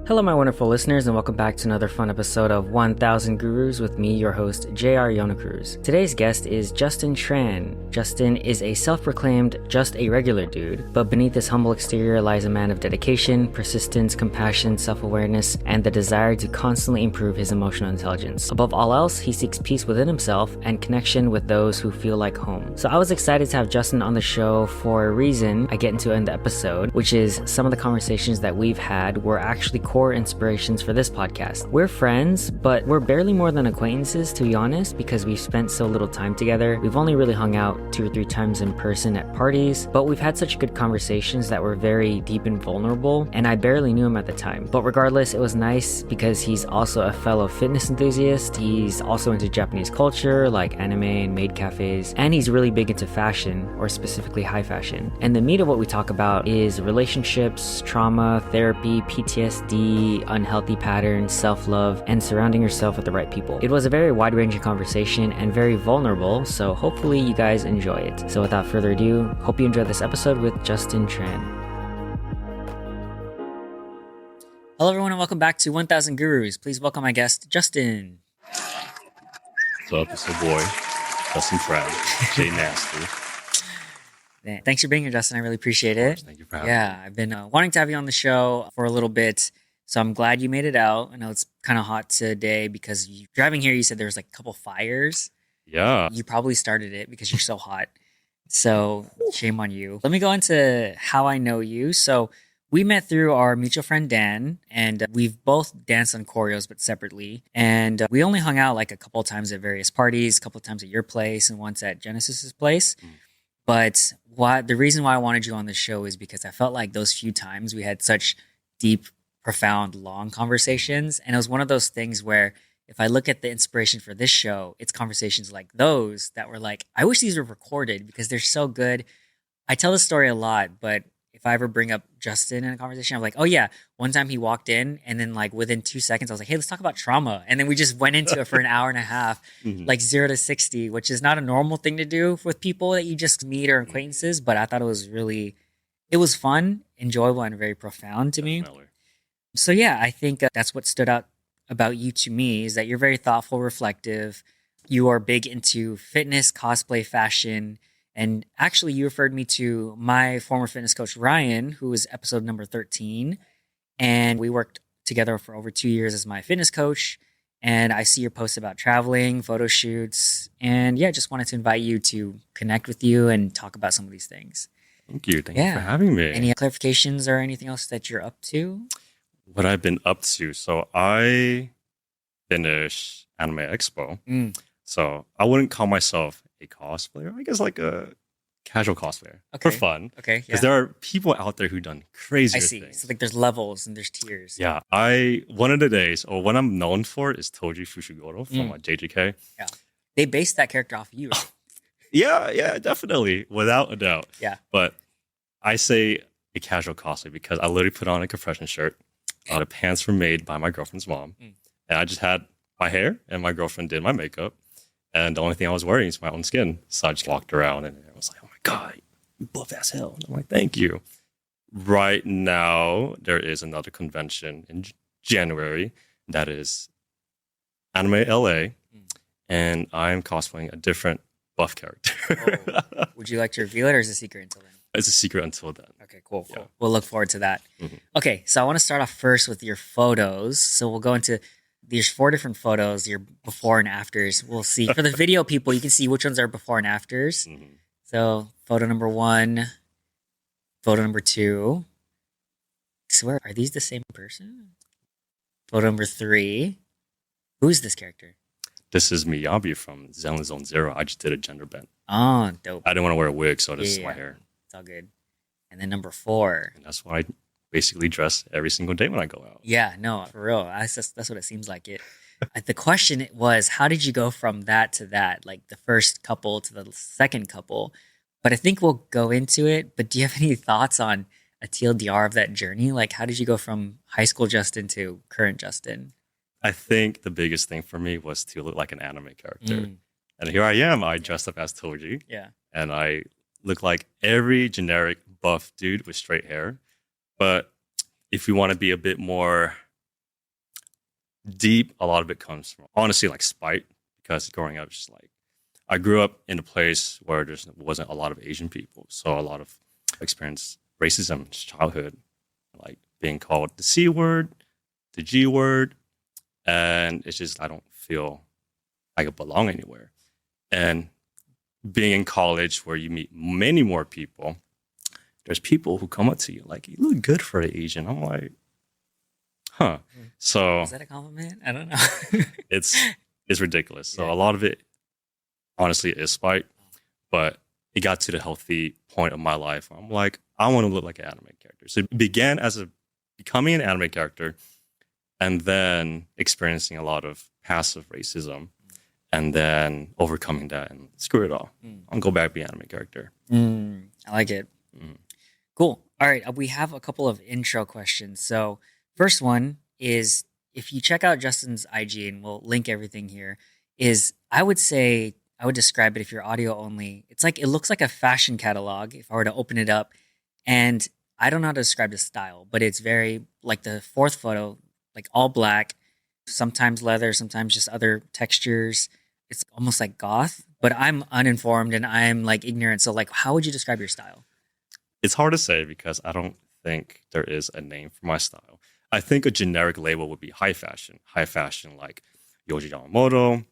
Hello, my wonderful listeners, and welcome back to another fun episode of 1000 Gurus with me, your host, J.R. Yonacruz. Today's guest is Justin Tran. Justin is a self-proclaimed just a regular dude, but beneath his humble exterior lies a man of dedication, persistence, compassion, self-awareness, and the desire to constantly improve his emotional intelligence. Above all else, he seeks peace within himself and connection with those who feel like home. So I was excited to have Justin on the show for a reason I get into in the episode, which is some of the conversations that we've had were actually core inspirations for this podcast. We're friends, but we're barely more than acquaintances, to be honest, because we've spent so little time together. We've only really hung out 2 or 3 times in person at parties, but we've had such good conversations that were very deep and vulnerable, and I barely knew him at the time. But regardless, it was nice because he's also a fellow fitness enthusiast. He's also into Japanese culture like anime and maid cafes, and he's really big into fashion, or specifically high fashion. And the meat of what we talk about is relationships, trauma, therapy, PTSD, unhealthy patterns, self-love, and surrounding yourself with the right people. It was a very wide-ranging conversation and very vulnerable, so hopefully you guys enjoy it. So without further ado, hope you enjoy this episode with Justin Tran. Hello everyone and welcome back to 1000 Gurus. Please welcome my guest, Justin. What's up? It's your boy, Justin Tran, J Nasty. Thanks for being here, Justin. I really appreciate it. Thank you for having me. Yeah, I've been wanting to have you on the show for a little bit. So I'm glad you made it out. I know it's kind of hot today because driving here, you said there was like a couple fires. Yeah. You probably started it because you're so hot. So shame on you. Let me go into how I know you. So we met through our mutual friend, Dan, and we've both danced on choreos, but separately. And we only hung out like a couple of times at various parties, a couple of times at your place and once at Genesis's place. But the reason why I wanted you on the show is because I felt like those few times we had such deep, profound, long conversations. And it was one of those things where if I look at the inspiration for this show, it's conversations like those that were like, I wish these were recorded because they're so good. I tell this story a lot, but if I ever bring up Justin in a conversation, I'm like, oh yeah, one time he walked in and then like within 2 seconds, I was like, hey, let's talk about trauma. And then we just went into it for an hour and a half, like 0 to 60, which is not a normal thing to do with people that you just meet or acquaintances. But I thought it was fun, enjoyable, and very profound to me. So yeah, I think that's what stood out about you to me is that you're very thoughtful, reflective. You are big into fitness, cosplay, fashion. And actually, you referred me to my former fitness coach, Ryan, who was episode number 13. And we worked together for over 2 years as my fitness coach. And I see your posts about traveling, photo shoots. And yeah, just wanted to invite you to connect with you and talk about some of these things. Thank you. Thank you for having me. Any clarifications or anything else that you're up to? What I've been up to. So I finished Anime Expo. So I wouldn't call myself a cosplayer. I guess like a casual cosplayer for fun. Okay. Because there are people out there who've done crazier things. So like there's levels and there's tiers. Yeah. One of the days, or what I'm known for is Toji Fushiguro from JJK. Yeah. They based that character off of you. Right? Yeah, definitely. Without a doubt. Yeah. But I say a casual cosplay because I literally put on a compression shirt. The pants were made by my girlfriend's mom. And I just had my hair and my girlfriend did my makeup. And the only thing I was wearing is my own skin. So I just walked around and I was like, oh my God, you buff as hell. And I'm like, thank you. Right now, there is another convention in January that is Anime LA. And I'm cosplaying a different buff character. Would you like to reveal it or is it a secret until then? It's a secret until then. Okay, cool. We'll look forward to that. Okay, so I want to start off first with your photos. So we'll go into, there's 4 different photos, your before and afters. We'll see. For the video people, you can see which ones are before and afters. So photo number 1, photo number 2. I swear, are these the same person? Photo number 3. Who's this character? This is Miyabi from Zenless Zone Zero. I just did a gender bend. Oh, dope. I didn't want to wear a wig, so this is my hair. It's all good. And then number 4. And that's why I basically dress every single day when I go out. Yeah, no, for real. That's what it seems like. The question was, how did you go from that to that? Like the first couple to the second couple. But I think we'll go into it. But do you have any thoughts on a TLDR of that journey? Like, how did you go from high school Justin to current Justin? I think the biggest thing for me was to look like an anime character. And here I am. I dressed up as Toji. Yeah. And I look like every generic buff dude with straight hair. But if we want to be a bit more deep, a lot of it comes from honestly like spite, because growing up, it's just like I grew up in a place where there wasn't a lot of Asian people, so a lot of experienced racism in childhood, like being called the C word, the G word, and it's just I don't feel like I belong anywhere. And being in college where you meet many more people, there's people who come up to you like, "You look good for an Asian." I'm like, huh. So Is that a compliment? I don't know. it's ridiculous. So Yeah. a lot of it, honestly, is spite. But it got to the healthy point of my life where I'm like, I want to look like an anime character. So it began as becoming an anime character, and then experiencing a lot of passive racism, and then overcoming that and screw it all. I'll go back to be an anime character. I like it. Cool. All right. We have a couple of intro questions. So first one is, if you check out Justin's IG, and we'll link everything here, is I would describe it, if you're audio only, it's like, it looks like a fashion catalog if I were to open it up. And I don't know how to describe the style, but it's very like the fourth photo, like all black, sometimes leather, sometimes just other textures. It's almost like goth, but I'm uninformed and I'm like ignorant. So like, how would you describe your style? It's hard to say because I don't think there is a name for my style. I think a generic label would be high fashion. High fashion like Yohji Yamamoto,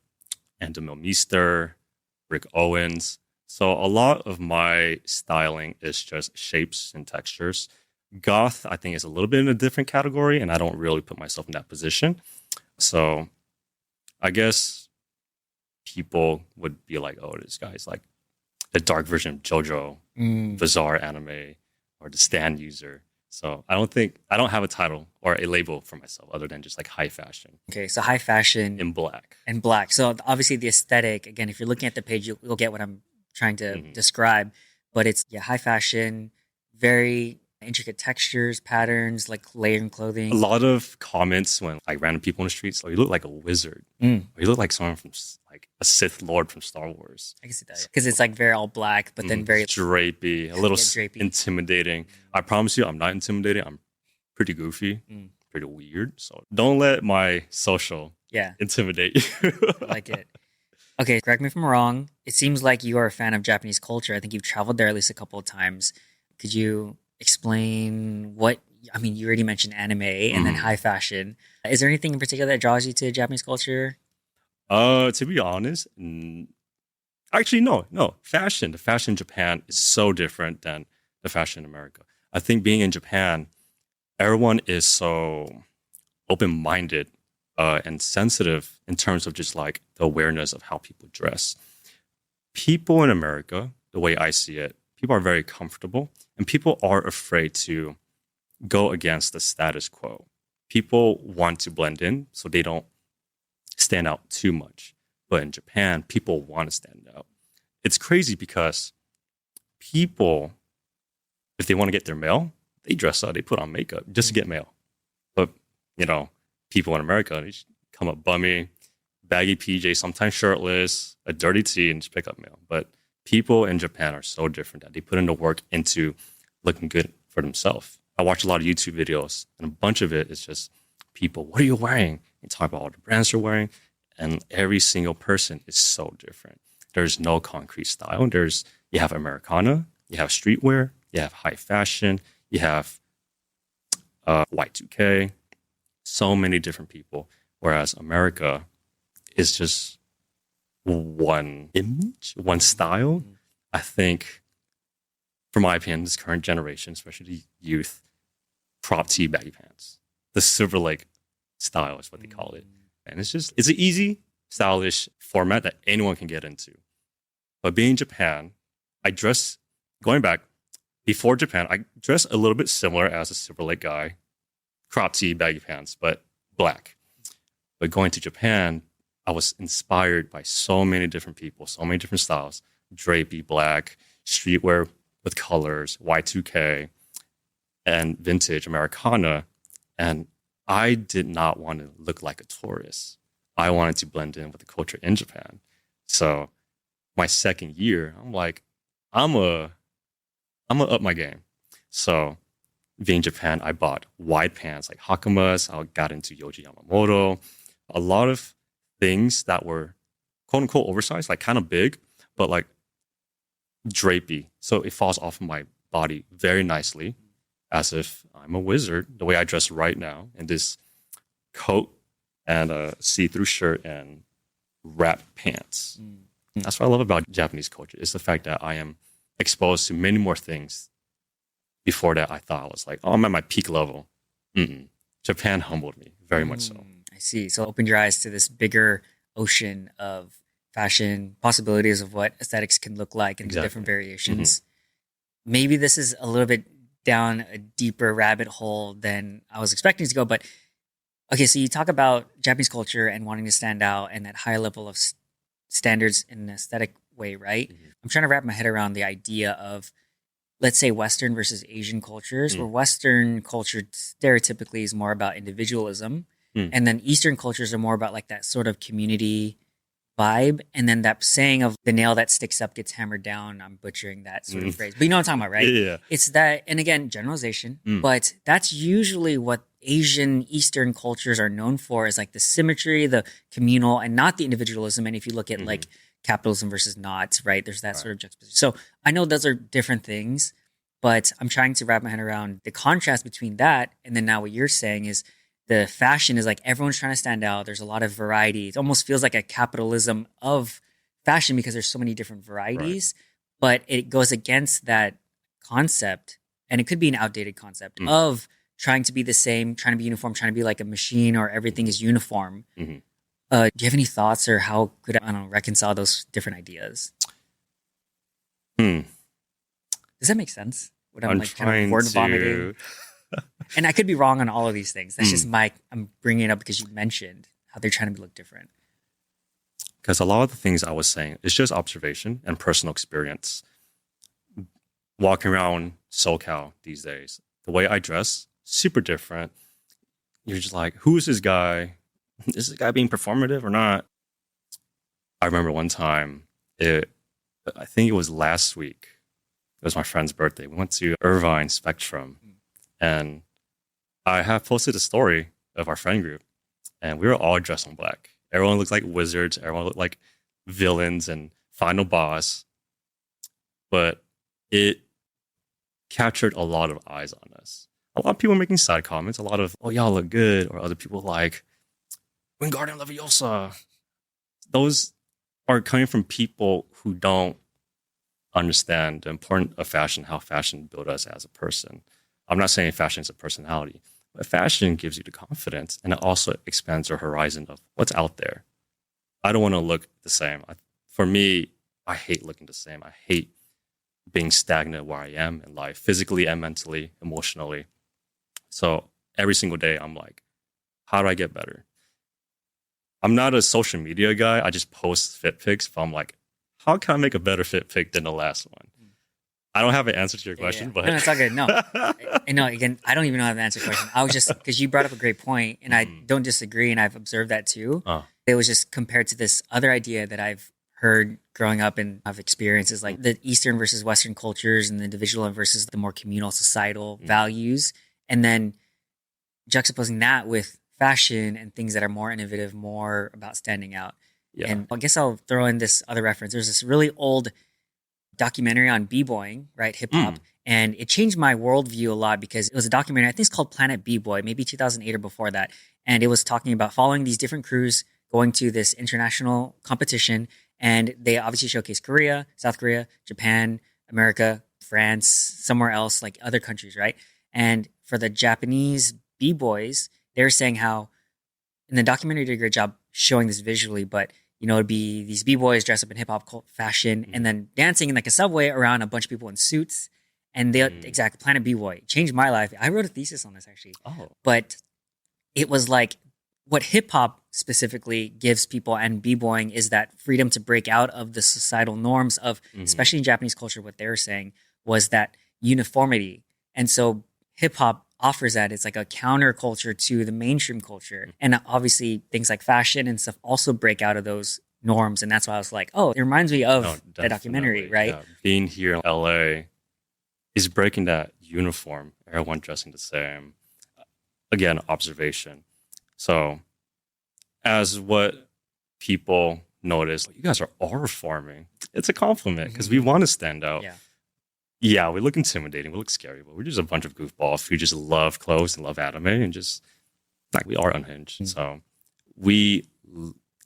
Endemil Meester, Rick Owens. So a lot of my styling is just shapes and textures. Goth, I think, is a little bit in a different category, and I don't really put myself in that position. So I guess people would be like, oh, this guy's like the dark version of JoJo, bizarre anime, or the stand user. So I don't have a title or a label for myself other than just like high fashion. Okay, so high fashion in black. And black. So obviously the aesthetic, again, if you're looking at the page, you'll get what I'm trying to describe. But it's high fashion, very intricate textures, patterns, like layering clothing. A lot of comments when like random people in the streets, oh, you look like a wizard. Or you look like someone from like a Sith Lord from Star Wars. I can see that. Because it's like very all black, but then very drapey, a little drapey. Intimidating. I promise you, I'm not intimidating. I'm pretty goofy, pretty weird. So don't let my social intimidate you. I like it. Okay, correct me if I'm wrong. It seems like you are a fan of Japanese culture. I think you've traveled there at least a couple of times. Could you explain you already mentioned anime and then high fashion. Is there anything in particular that draws you to Japanese culture? To be honest, actually, no. Fashion. The fashion in Japan is so different than the fashion in America. I think being in Japan, everyone is so open-minded and sensitive in terms of just like the awareness of how people dress. People in America, the way I see it, people are very comfortable and people are afraid to go against the status quo. People want to blend in so they don't stand out too much. But in Japan, people want to stand out. It's crazy because people, if they want to get their mail, they dress up, they put on makeup just to get mail. But, people in America, they just come up bummy, baggy PJ, sometimes shirtless, a dirty tee, and just pick up mail. But people in Japan are so different that they put in the work into looking good for themselves. I watch a lot of YouTube videos, and a bunch of it is just people, what are you wearing? You talk about all the brands you're wearing, and every single person is so different. There's no concrete style. You have Americana, you have streetwear, you have high fashion, you have Y2K, so many different people. Whereas America is just one image, one style. I think, for my opinion, this current generation, especially the youth, crop tee baggy pants. The Silver Lake style is what they call it. And it's an easy, stylish format that anyone can get into. But being in Japan, going back, before Japan, I dressed a little bit similar as a Silver Lake guy. Crop tee, baggy pants, but black. But going to Japan, I was inspired by so many different people, so many different styles. Drapey, black, streetwear with colors, Y2K, and vintage Americana. And I did not want to look like a tourist. I wanted to blend in with the culture in Japan. So my second year, I'm like, I'm gonna up my game. So being in Japan, I bought wide pants like Hakamas. I got into Yohji Yamamoto. A lot of things that were quote unquote oversized, like kind of big, but like drapey. So it falls off of my body very nicely, as if I'm a wizard, the way I dress right now in this coat and a see-through shirt and wrap pants. That's what I love about Japanese culture, is the fact that I am exposed to many more things. Before that, I thought I was like, oh, I'm at my peak level. Japan humbled me very much so. I see. So opened your eyes to this bigger ocean of fashion, possibilities of what aesthetics can look like and the different variations. Maybe this is a little bit down a deeper rabbit hole than I was expecting to go. But okay, so you talk about Japanese culture and wanting to stand out and that high level of standards in an aesthetic way, right? I'm trying to wrap my head around the idea of, let's say, Western versus Asian cultures, where Western culture stereotypically is more about individualism. And then Eastern cultures are more about like that sort of community vibe. And then that saying of the nail that sticks up gets hammered down. I'm butchering that sort of phrase, but you know what I'm talking about, right? Yeah. It's that, and again, generalization, but that's usually what Asian Eastern cultures are known for, is like the symmetry, the communal, and not the individualism. And if you look at like capitalism versus not, right, there's that sort of juxtaposition. So I know those are different things, but I'm trying to wrap my head around the contrast between that. And then now what you're saying is the fashion is like everyone's trying to stand out. There's a lot of variety. It almost feels like a capitalism of fashion because there's so many different varieties, but it goes against that concept. And it could be an outdated concept of trying to be the same, trying to be uniform, trying to be like a machine or everything is uniform. Do you have any thoughts, or how could I don't know, reconcile those different ideas? Does that make sense? What I'm like kind of word vomiting. And I could be wrong on all of these things. That's just I'm bringing it up because you mentioned how they're trying to look different. Because a lot of the things I was saying is just observation and personal experience. Walking around SoCal these days, the way I dress, super different. You're just like, who is this guy? Is this guy being performative or not? I remember one time, I think it was last week. It was my friend's birthday. We went to Irvine Spectrum. And I have posted a story of our friend group, and we were all dressed in black. Everyone looked like wizards. Everyone looked like villains and final boss. But it captured a lot of eyes on us. A lot of people making side comments. A lot of, oh, y'all look good. Or other people like, Wingardium Leviosa. Those are coming from people who don't understand the importance of fashion, how fashion built us as a person. I'm not saying fashion is a personality, but fashion gives you the confidence, and it also expands your horizon of what's out there. I don't want to look the same. For me, I hate looking the same. I hate being stagnant where I am in life, physically and mentally, emotionally. So every single day, I'm like, how do I get better? I'm not a social media guy. I just post fit pics, but I'm like, how can I make a better fit pic than the last one? I don't have an answer to your question, but... No, it's all good. No, again, I don't even know how to answer your question. I was just, because you brought up a great point, and I don't disagree, and I've observed that too. It was just compared to this other idea that I've heard growing up and have experiences, like the Eastern versus Western cultures and the individual versus the more communal societal values. And then juxtaposing that with fashion and things that are more innovative, more about standing out. Yeah. And I guess I'll throw in this other reference. There's this really old documentary on b-boying, right? Hip hop. And it changed my worldview a lot because it was a documentary, I think it's called Planet B-Boy, maybe 2008 or before that. And it was talking about following these different crews going to this international competition. And they obviously showcase Korea, South Korea, Japan, America, France, somewhere else, like other countries, right? And for the Japanese b-boys, they're saying how, in the documentary did a great job showing this visually, but you know, it'd be these b-boys dressed up in hip-hop fashion and then dancing in like a subway around a bunch of people in suits. And they exactly, Planet B-Boy changed my life. I wrote a thesis on this actually. But it was like what hip-hop specifically gives people and b-boying is that freedom to break out of the societal norms of, especially in Japanese culture, what they were saying was that uniformity. And so hip-hop offers that. It's like a counterculture to the mainstream culture. And obviously things like fashion and stuff also break out of those norms. And that's why I was like, oh, it reminds me of that documentary, right? Yeah. Being here in LA is breaking that uniform, everyone dressing the same. Again, observation. So as what people notice, you guys are farming. It's a compliment because we want to stand out. Yeah. Yeah, we look intimidating, we look scary, but we're just a bunch of goofballs who just love clothes and love anime and just like we are unhinged. So we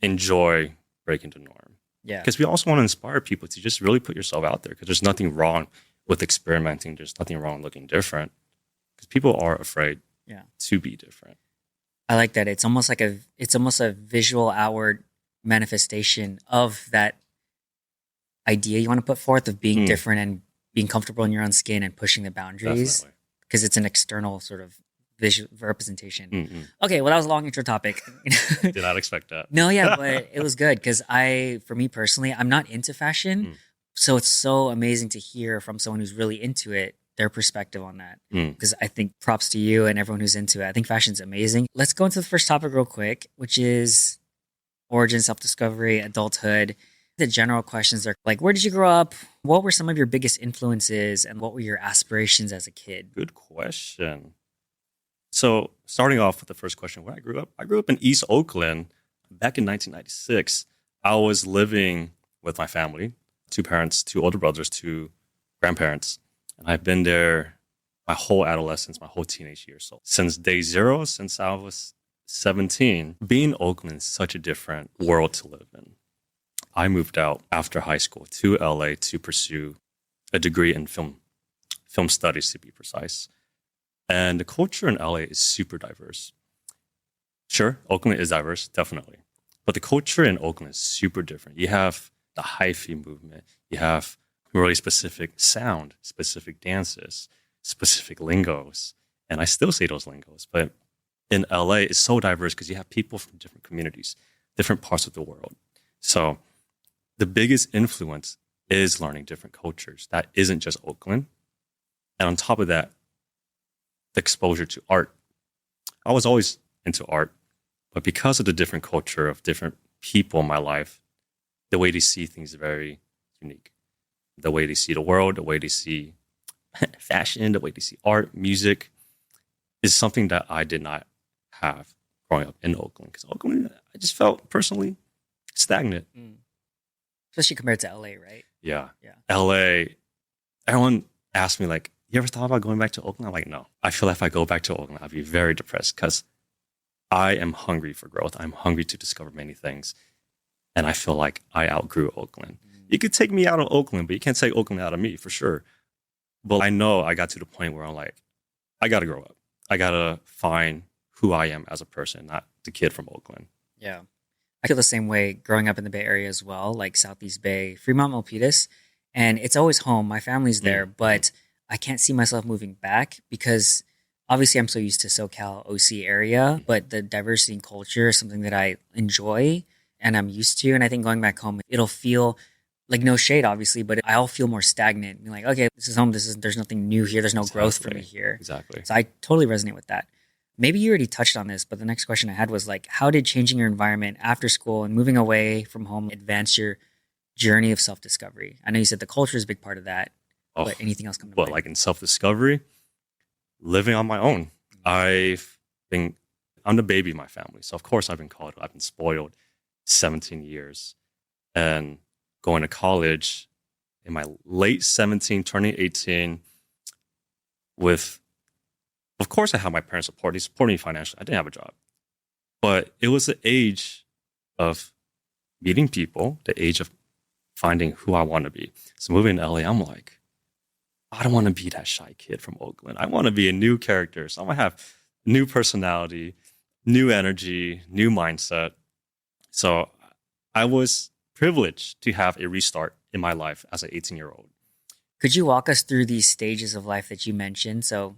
enjoy breaking the norm. Yeah. Because we also want to inspire people to just really put yourself out there because there's nothing wrong with experimenting. There's nothing wrong with looking different because people are afraid to be different. I like that. It's almost a visual outward manifestation of that idea you want to put forth of being different and being comfortable in your own skin and pushing the boundaries because it's an external sort of visual representation. Okay, well, that was a long intro topic. Did not expect that. No, yeah, but it was good because for me personally, I'm not into fashion. So it's so amazing to hear from someone who's really into it, their perspective on that. Because I think props to you and everyone who's into it. I think fashion's amazing. Let's go into the first topic real quick, which is origin, self-discovery, adulthood. The general questions are like, where did you grow up? What were some of your biggest influences? And what were your aspirations as a kid? Good question. So starting off with the first question, where I grew up in East Oakland back in 1996. I was living with my family, 2 parents, 2 older brothers, 2 grandparents. And I've been there my whole adolescence, my whole teenage years. So since day 0, since I was 17, being in Oakland is such a different world to live in. I moved out after high school to LA to pursue a degree in film studies, to be precise. And the culture in LA is super diverse. Sure, Oakland is diverse, definitely. But the culture in Oakland is super different. You have the hyphy movement. You have really specific sound, specific dances, specific lingos. And I still say those lingos. But in LA, it's so diverse because you have people from different communities, different parts of the world. So the biggest influence is learning different cultures. That isn't just Oakland. And on top of that, the exposure to art. I was always into art, but because of the different culture of different people in my life, the way they see things is very unique. The way they see the world, the way they see fashion, the way they see art, music is something that I did not have growing up in Oakland. Because Oakland, I just felt personally stagnant. Especially compared to LA, right? Yeah. LA, everyone asked me like, you ever thought about going back to Oakland? I'm like, no. I feel like if I go back to Oakland, I'll be very depressed because I am hungry for growth. I'm hungry to discover many things. And I feel like I outgrew Oakland. You could take me out of Oakland, but you can't take Oakland out of me for sure. But I know I got to the point where I'm like, I got to grow up. I got to find who I am as a person, not the kid from Oakland. Yeah. I feel the same way growing up in the Bay Area as well, like Southeast Bay, Fremont, Milpitas. And it's always home. My family's there, but I can't see myself moving back because obviously I'm so used to SoCal, OC area, but the diversity in culture is something that I enjoy and I'm used to. And I think going back home, it'll feel like no shade, obviously, but I'll feel more stagnant. Like, okay, this is home. There's nothing new here. There's no growth for me here. Exactly. So I totally resonate with that. Maybe you already touched on this, but the next question I had was like, how did changing your environment after school and moving away from home advance your journey of self-discovery? I know you said the culture is a big part of that, but anything else come to mind? Like in self-discovery, living on my own. I'm the baby in my family. So of course I've been spoiled 17 years. And going to college in my late 17, turning 18 of course I had my parents support. They supported me financially. I didn't have a job. But it was the age of meeting people, the age of finding who I want to be. So moving to LA, I'm like, I don't want to be that shy kid from Oakland. I want to be a new character. So I'm going to have new personality, new energy, new mindset. So I was privileged to have a restart in my life as an 18-year-old. Could you walk us through these stages of life that you mentioned? So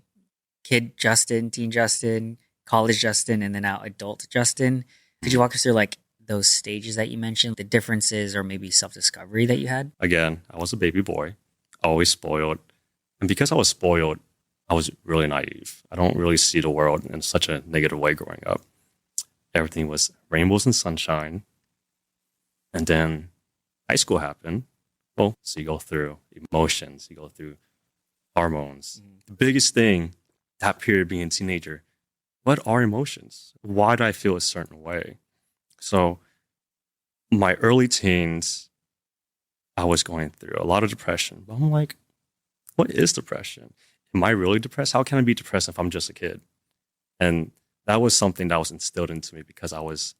kid Justin, teen Justin, college Justin, and then now adult Justin. Could you walk us through like those stages that you mentioned, the differences or maybe self-discovery that you had? Again, I was a baby boy, always spoiled. And because I was spoiled, I was really naive. I don't really see the world in such a negative way growing up. Everything was rainbows and sunshine. And then high school happened. Well, so you go through emotions, you go through hormones. The biggest thing, that period being a teenager, what are emotions? Why do I feel a certain way? So my early teens, I was going through a lot of depression. But I'm like, what is depression? Am I really depressed? How can I be depressed if I'm just a kid? And that was something that was instilled into me because I was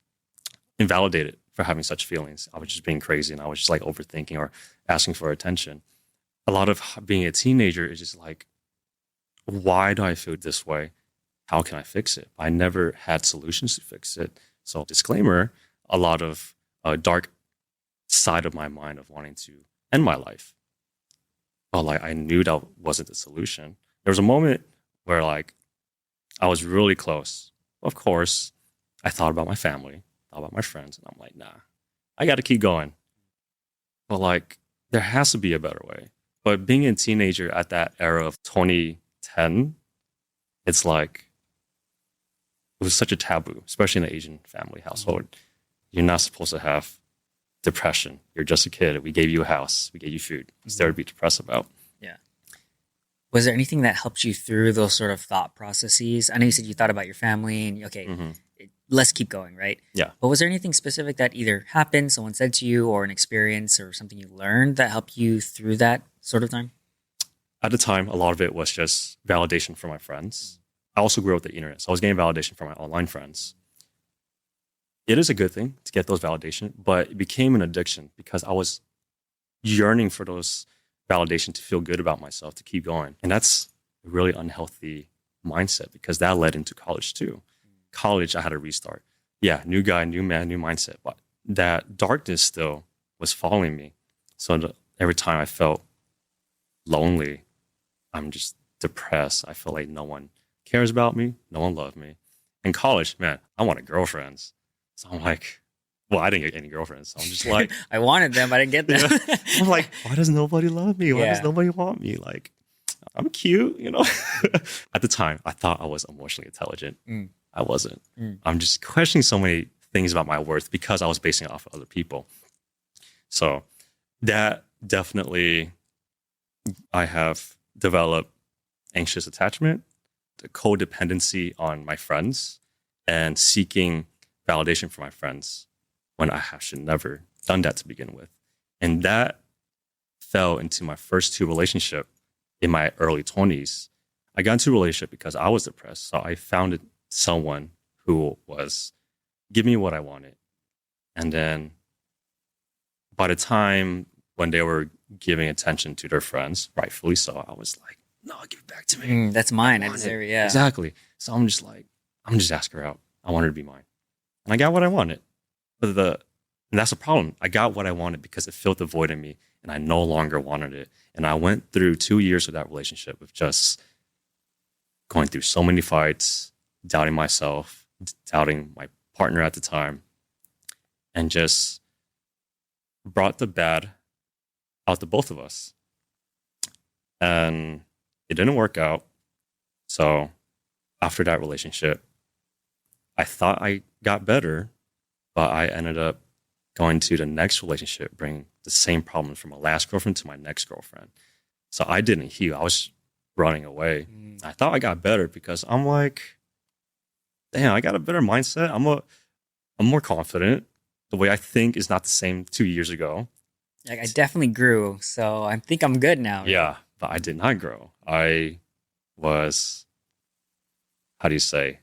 invalidated for having such feelings. I was just being crazy and I was just like overthinking or asking for attention. A lot of being a teenager is just like, why do I feel this way? How can I fix it? I never had solutions to fix it. So disclaimer, a lot of dark side of my mind of wanting to end my life. But like I knew that wasn't the solution. There was a moment where like I was really close. Of course, I thought about my family, thought about my friends, and I'm like, nah, I got to keep going. But like there has to be a better way. But being a teenager at that era of 2010, it's like it was such a taboo, especially in an Asian family household. You're not supposed to have depression. You're just a kid. We gave you a house. We gave you food. What's there to be depressed about? Yeah. Was there anything that helped you through those sort of thought processes? I know you said you thought about your family and, okay, let's keep going, right? Yeah. But was there anything specific that either happened, someone said to you, or an experience or something you learned that helped you through that sort of time? At the time, a lot of it was just validation from my friends. I also grew up with the internet, so I was getting validation from my online friends. It is a good thing to get those validation, but it became an addiction because I was yearning for those validation to feel good about myself, to keep going. And that's a really unhealthy mindset because that led into college too. College, I had to restart. Yeah, new guy, new man, new mindset. But that darkness still was following me. So every time I felt lonely, I'm just depressed. I feel like no one cares about me. No one loved me. In college, man, I wanted girlfriends. So I'm like, well, I didn't get any girlfriends. So I'm just like, I wanted them, but I didn't get them. Yeah. I'm like, why does nobody love me? Why Yeah. does nobody want me? Like, I'm cute, you know? At the time, I thought I was emotionally intelligent. I wasn't. I'm just questioning so many things about my worth because I was basing it off of other people. So that definitely, I have developed anxious attachment, the codependency on my friends, and seeking validation from my friends when I should never done that to begin with. And that fell into my first two relationships in my early 20s. I got into a relationship because I was depressed. So I found someone who was giving me what I wanted. And then by the time when they were giving attention to their friends, rightfully so, I was like, no, give it back to me. That's mine. I deserve it. Yeah. Exactly. So I'm just like, I'm just asking her out. I want her to be mine. And I got what I wanted. And that's the problem. I got what I wanted because it filled the void in me and I no longer wanted it. And I went through 2 years of that relationship with just going through so many fights, doubting myself, doubting my partner at the time, and just brought the bad out to both of us. And it didn't work out. So after that relationship, I thought I got better, but I ended up going to the next relationship, bringing the same problems from my last girlfriend to my next girlfriend. So I didn't heal. I was running away. I thought I got better because I'm like, damn, I got a better mindset. I'm more confident. The way I think is not the same 2 years ago. Like I definitely grew, so I think I'm good now. Yeah, but I did not grow. I was, how do you say?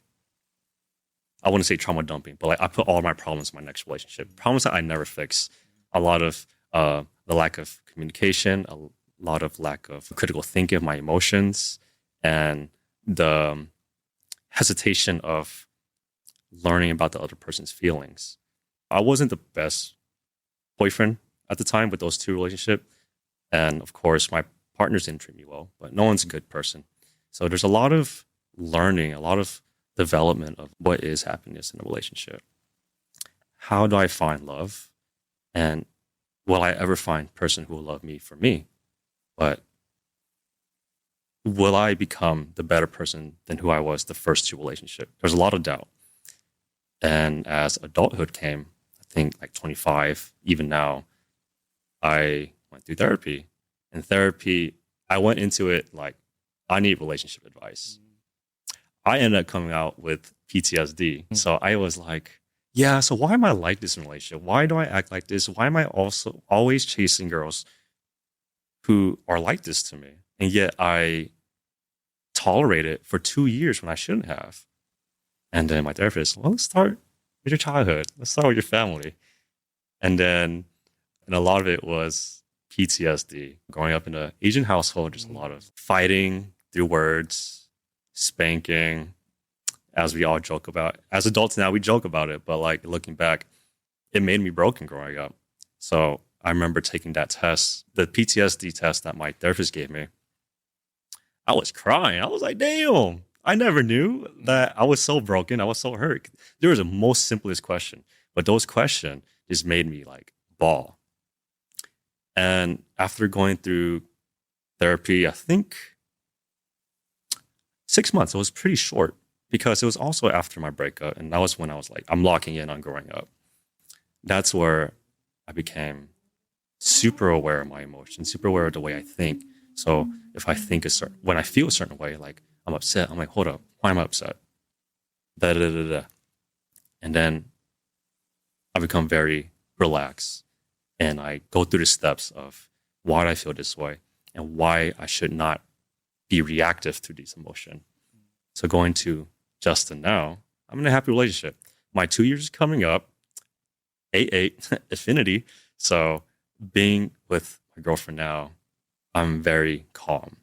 I wouldn't say trauma dumping, but like I put all my problems in my next relationship. Problems that I never fix. A lot of the lack of communication, a lot of lack of critical thinking of my emotions, and the hesitation of learning about the other person's feelings. I wasn't the best boyfriend at the time with those two relationships. And of course, my partners didn't treat me well, but no one's a good person. So there's a lot of learning, a lot of development of what is happiness in a relationship. How do I find love? And will I ever find a person who will love me for me? But will I become the better person than who I was the first two relationships? There's a lot of doubt. And as adulthood came, I think like 25, even now, I went through therapy. And therapy, I went into it like, I need relationship advice. I ended up coming out with PTSD. So I was like, yeah, so why am I like this in a relationship? Why do I act like this? Why am I also always chasing girls who are like this to me? And yet I tolerate it for 2 years when I shouldn't have. And then my therapist, well, let's start with your childhood. Let's start with your family. And a lot of it was PTSD. Growing up in an Asian household, just a lot of fighting through words, spanking, as we all joke about. As adults now, we joke about it, but like looking back, it made me broken growing up. So I remember taking that test, the PTSD test that my therapist gave me. I was crying. I was like, damn, I never knew that I was so broken. I was so hurt. There was a most simplest question, but those questions just made me like bawl. And after going through therapy, I think 6 months, it was pretty short because it was also after my breakup. And that was when I was like, I'm locking in on growing up. That's where I became super aware of my emotions, super aware of the way I think. So if I think when I feel a certain way, like I'm upset, I'm like, hold up, why am I upset? Da, da, da, da. And then I become very relaxed and I go through the steps of why do I feel this way and why I should not be reactive to these emotions. So going to Justin now, I'm in a happy relationship. My 2 years is coming up, 8-8, affinity. So being with my girlfriend now, I'm very calm.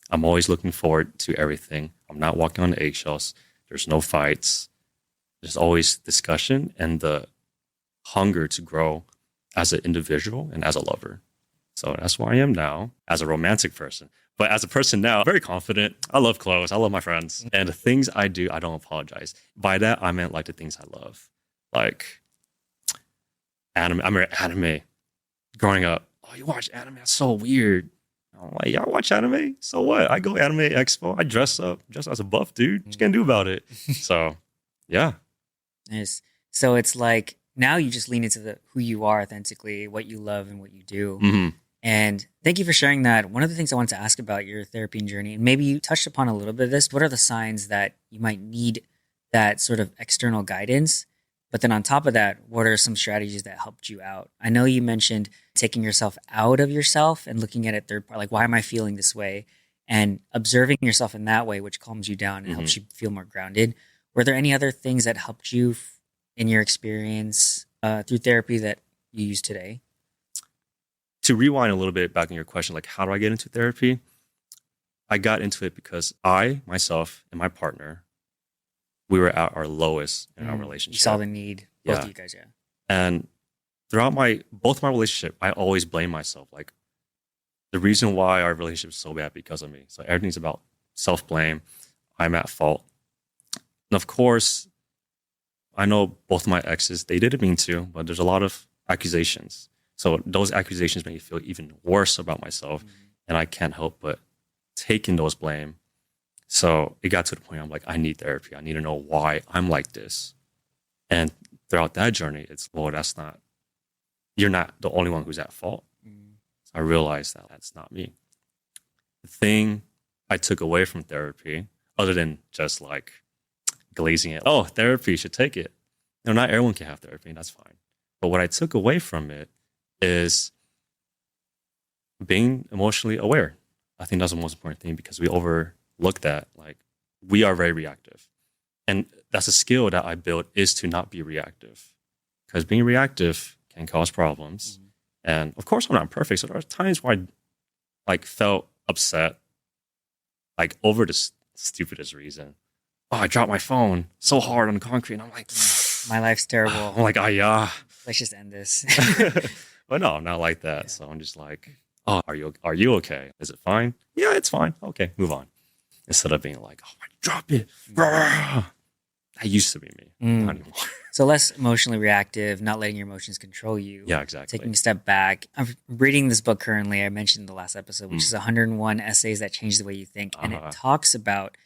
I'm always looking forward to everything. I'm not walking on eggshells. There's no fights. There's always discussion and the hunger to grow as an individual and as a lover. So that's where I am now as a romantic person. But as a person now, very confident. I love clothes. I love my friends. And the things I do, I don't apologize. By that, I meant like the things I love. Like anime. I remember anime growing up. Oh, you watch anime? That's so weird. I'm like, y'all watch anime? So what? I go anime expo. I dress up just as a buff dude. What you can do about it? So, yeah. Nice. So it's like now you just lean into who you are authentically, what you love and what you do. Mm-hmm. And thank you for sharing that. One of the things I wanted to ask about your therapy and journey, and maybe you touched upon a little bit of this, what are the signs that you might need that sort of external guidance? But then on top of that, what are some strategies that helped you out? I know you mentioned taking yourself out of yourself and looking at it third part, like, why am I feeling this way? And observing yourself in that way, which calms you down and helps you feel more grounded. Were there any other things that helped you in your experience through therapy that you use today? To rewind a little bit back in your question, like, how do I get into therapy? I got into it because I, myself, and my partner, we were at our lowest in our relationship. You saw the need, both of you guys, yeah. And throughout both my relationship, I always blame myself. Like, the reason why our relationship is so bad because of me. So everything's about self-blame. I'm at fault. And of course, I know both of my exes, they didn't mean to, but there's a lot of accusations. So those accusations make me feel even worse about myself. And I can't help but take in those blame. So it got to the point I'm like, I need therapy. I need to know why I'm like this. And throughout that journey, it's, well, you're not the only one who's at fault. So I realized that that's not me. The thing I took away from therapy, other than just like glazing it, oh, therapy, you should take it. No, not everyone can have therapy, and that's fine. But what I took away from it is being emotionally aware. I think that's the most important thing because we overlook that. Like, we are very reactive. And that's a skill that I built, is to not be reactive. Because being reactive can cause problems. And of course, I'm not perfect. So there are times where I like felt upset, like over the stupidest reason. Oh, I dropped my phone so hard on the concrete. And I'm like, my life's terrible. I'm like, yeah. Let's just end this. But no, I'm not like that. Yeah. So I'm just like, oh, are you okay? Is it fine? Yeah, it's fine. Okay, move on. Instead of being like, oh, I dropped it. That used to be me. Not anymore. So less emotionally reactive, not letting your emotions control you. Yeah, exactly. Taking a step back. I'm reading this book currently. I mentioned in the last episode, which is 101 essays that change the way you think. And it talks about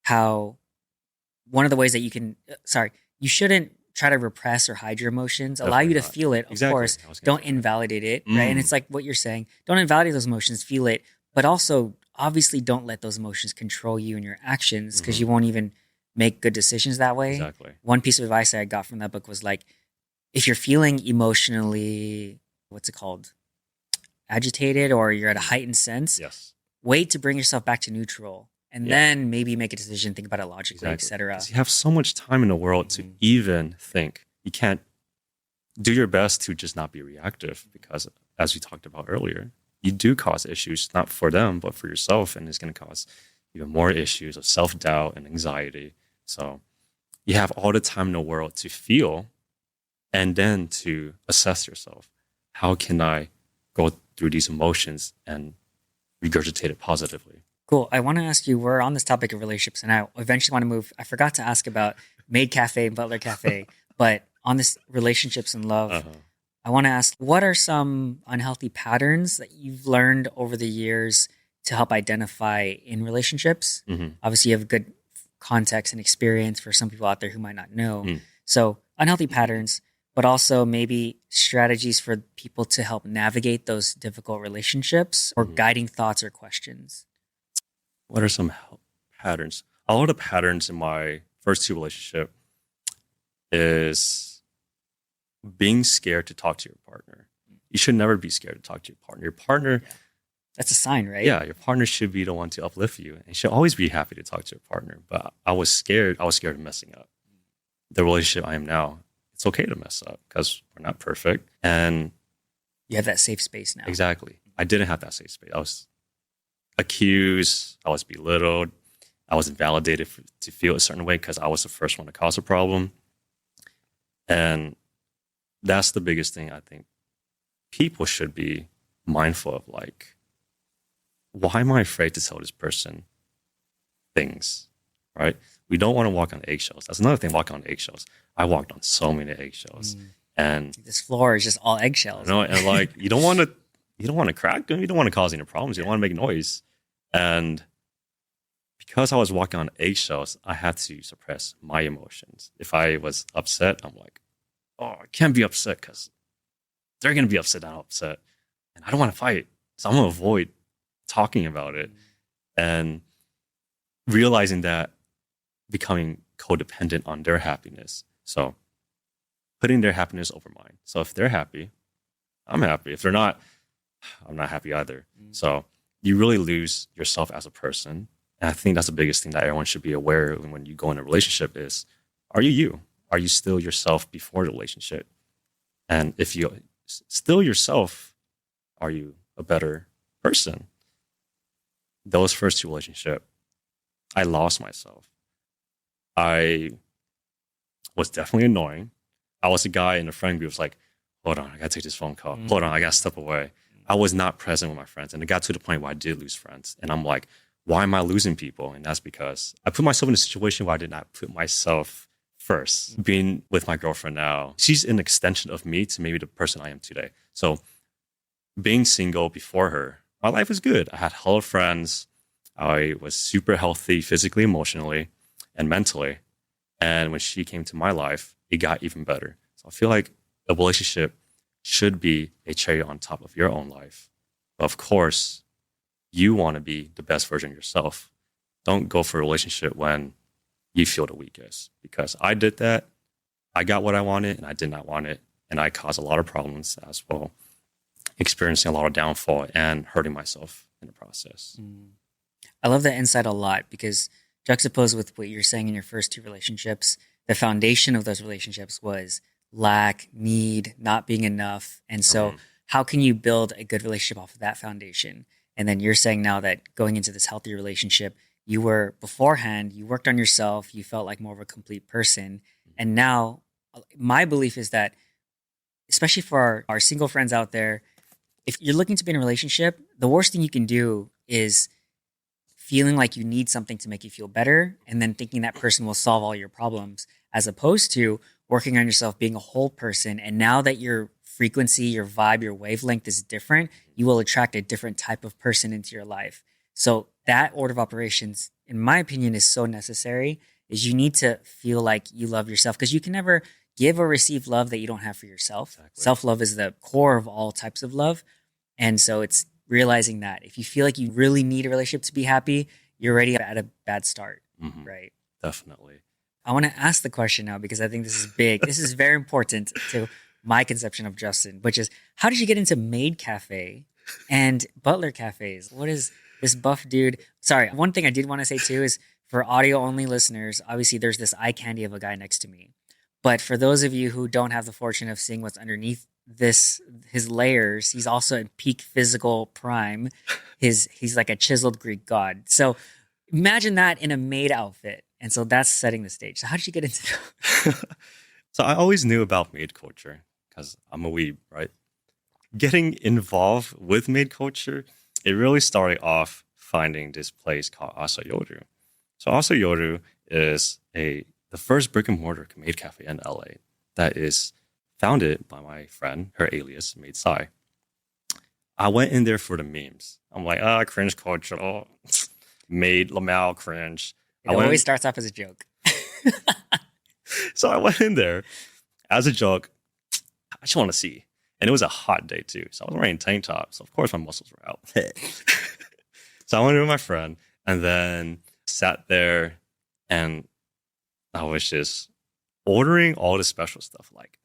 how one of the ways that you shouldn't try to repress or hide your emotions. Allow you to feel it, of course. Don't invalidate it, right? And it's like what you're saying. Don't invalidate those emotions, feel it, but also obviously don't let those emotions control you and your actions because you won't even make good decisions that way. Exactly. One piece of advice I got from that book was like, if you're feeling emotionally, what's it called? Agitated, or you're at a heightened sense, Yes. wait to bring yourself back to neutral and then maybe make a decision, think about it logically, etc. You have so much time in the world to even think. You can't do your best to just not be reactive because, as we talked about earlier, you do cause issues, not for them, but for yourself. And it's going to cause even more issues of self-doubt and anxiety. So you have all the time in the world to feel and then to assess yourself. How can I go through these emotions and regurgitate it positively? Cool. I want to ask you, we're on this topic of relationships, and I eventually want to move. I forgot to ask about Maid Cafe and Butler Cafe, but on this relationships and love, I want to ask, what are some unhealthy patterns that you've learned over the years to help identify in relationships? Obviously, you have good context and experience for some people out there who might not know. So unhealthy patterns, but also maybe strategies for people to help navigate those difficult relationships, or guiding thoughts or questions. What are some patterns? A lot of the patterns in my first two relationships is being scared to talk to your partner. You should never be scared to talk to your partner. Your partner, that's a sign, right? Yeah, your partner should be the one to uplift you, and you should always be happy to talk to your partner. But I was scared. I was scared of messing up. The relationship I am now, it's okay to mess up because we're not perfect, and you have that safe space now. Exactly. I didn't have that safe space. I was accused. I was belittled. I was invalidated to feel a certain way because I was the first one to cause a problem. And that's the biggest thing I think people should be mindful of. Like, why am I afraid to tell this person things, right? We don't want to walk on eggshells. That's another thing, walk on eggshells. I walked on so many eggshells. And this floor is just all eggshells. And like, you don't want to crack them. You don't want to cause any problems. You don't want to make noise. And because I was walking on eggshells, I had to suppress my emotions. If I was upset, I'm like, oh, I can't be upset because they're going to be upset. I'm upset. And I don't want to fight. So I'm going to avoid talking about it. And realizing that, becoming codependent on their happiness. So putting their happiness over mine. So if they're happy, I'm happy. If they're not, I'm not happy either. So you really lose yourself as a person. And I think that's the biggest thing that everyone should be aware of when you go in a relationship is, are you you? Are you still yourself before the relationship? And if you still yourself, are you a better person? Those first two relationships, I lost myself. I was definitely annoying. I was a guy in a friend group who was like, hold on, I gotta take this phone call. Hold on, I gotta step away. I was not present with my friends. And it got to the point where I did lose friends. And I'm like, why am I losing people? And that's because I put myself in a situation where I did not put myself first. Being with my girlfriend now, she's an extension of me to maybe the person I am today. So being single before her, my life was good. I had hella friends. I was super healthy physically, emotionally, and mentally. And when she came to my life, it got even better. So I feel like a relationship should be a cherry on top of your own life. But of course, you want to be the best version of yourself. Don't go for a relationship when you feel the weakest. Because I did that. I got what I wanted and I did not want it. And I caused a lot of problems as well, experiencing a lot of downfall and hurting myself in the process. I love that insight a lot because juxtaposed with what you're saying in your first two relationships, the foundation of those relationships was lack, need, not being enough. And so how can you build a good relationship off of that foundation? And then you're saying now that going into this healthy relationship, you were beforehand, you worked on yourself, you felt like more of a complete person. And now my belief is that, especially for our single friends out there, if you're looking to be in a relationship, the worst thing you can do is feeling like you need something to make you feel better and then thinking that person will solve all your problems, as opposed to working on yourself, being a whole person. And now that your frequency, your vibe, your wavelength is different, you will attract a different type of person into your life. So that order of operations, in my opinion, is so necessary, is you need to feel like you love yourself, because you can never give or receive love that you don't have for yourself. Exactly. Self-love is the core of all types of love. And so it's realizing that if you feel like you really need a relationship to be happy, you're already at a bad start, right? definitely. I want to ask the question now because I think this is big. This is very important to my conception of Justin, which is how did you get into Maid Cafe and Butler cafes? What is this buff dude? Sorry, one thing I did want to say too is for audio only listeners, obviously there's this eye candy of a guy next to me. But for those of you who don't have the fortune of seeing what's underneath his layers, he's also in peak physical prime. He's like a chiseled Greek god. So imagine that in a maid outfit. And so that's setting the stage. So how did you get into that? So I always knew about maid culture because I'm a weeb, right? Getting involved with maid culture, it really started off finding this place called Asayoru. So Asayoru is the first brick and mortar maid cafe in LA that is founded by my friend, her alias, Maid Sai. I went in there for the memes. I'm like, cringe culture. Oh, maid, Lamau, cringe. It always starts off as a joke. So I went in there as a joke. I just want to see. And it was a hot day too. So I was wearing tank top. So of course my muscles were out. So I went in with my friend and then sat there and I was just ordering all the special stuff like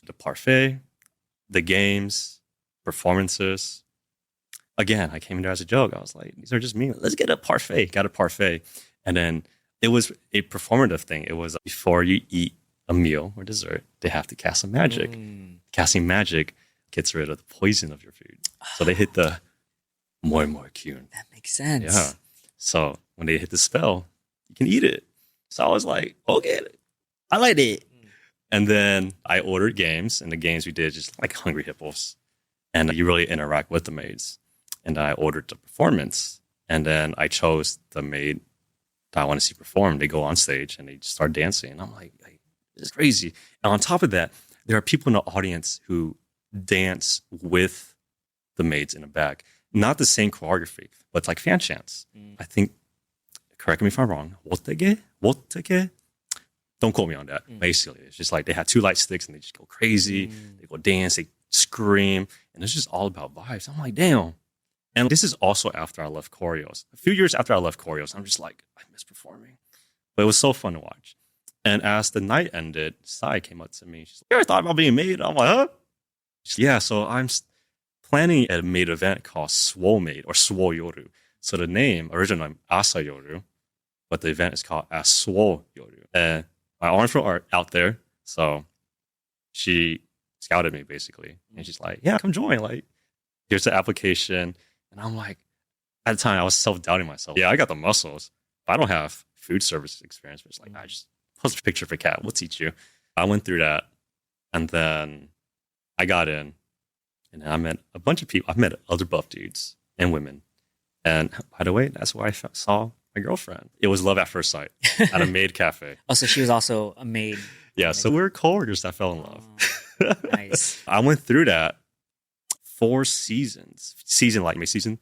the parfait, the games, performances. Again, I came in there as a joke. I was like, these are just me. Let's get a parfait. Got a parfait. And then it was a performative thing. It was before you eat a meal or dessert, they have to cast some magic. Casting magic gets rid of the poison of your food. So they hit the more kyun. That makes sense. Yeah. So when they hit the spell, you can eat it. So I was like, okay, I like it. And then I ordered games, and the games we did just like Hungry Hippos. And you really interact with the maids. And then I ordered the performance. And then I chose the maid that I want to see perform. They go on stage and they just start dancing. And I'm like, this is crazy. And on top of that, there are people in the audience who dance with the maids in the back. Not the same choreography, but it's like fan chants. I think, correct me if I'm wrong, woteke? Don't quote me on that. Basically, it's just like they have two light sticks and they just go crazy. They go dance, they scream. And it's just all about vibes. I'm like, damn. And this is also after I left choreos. A few years after I left choreos, I'm just like, I miss performing. But it was so fun to watch. And as the night ended, Sai came up to me. She's like, you ever thought about being maid? I'm like, huh? Yeah, so I'm planning a maid event called Swole Maid or Swole Yoru. So the name, original name, Asayoru, but the event is called Aswo Yoru. And my arms were out there. So she scouted me basically. And she's like, yeah, come join. Like, here's the application. And I'm like, at the time, I was self-doubting myself. Yeah, I got the muscles, but I don't have food service experience. But it's like, I just post a picture for Kat. We'll teach you. I went through that. And then I got in. And then I met a bunch of people. I met other buff dudes and women. And by the way, that's where I saw my girlfriend. It was love at first sight at a Maid Cafe. Oh, so she was also a maid. Yeah, so we were coworkers that fell in love. Oh, nice. I went through that 4 seasons. Season 1, season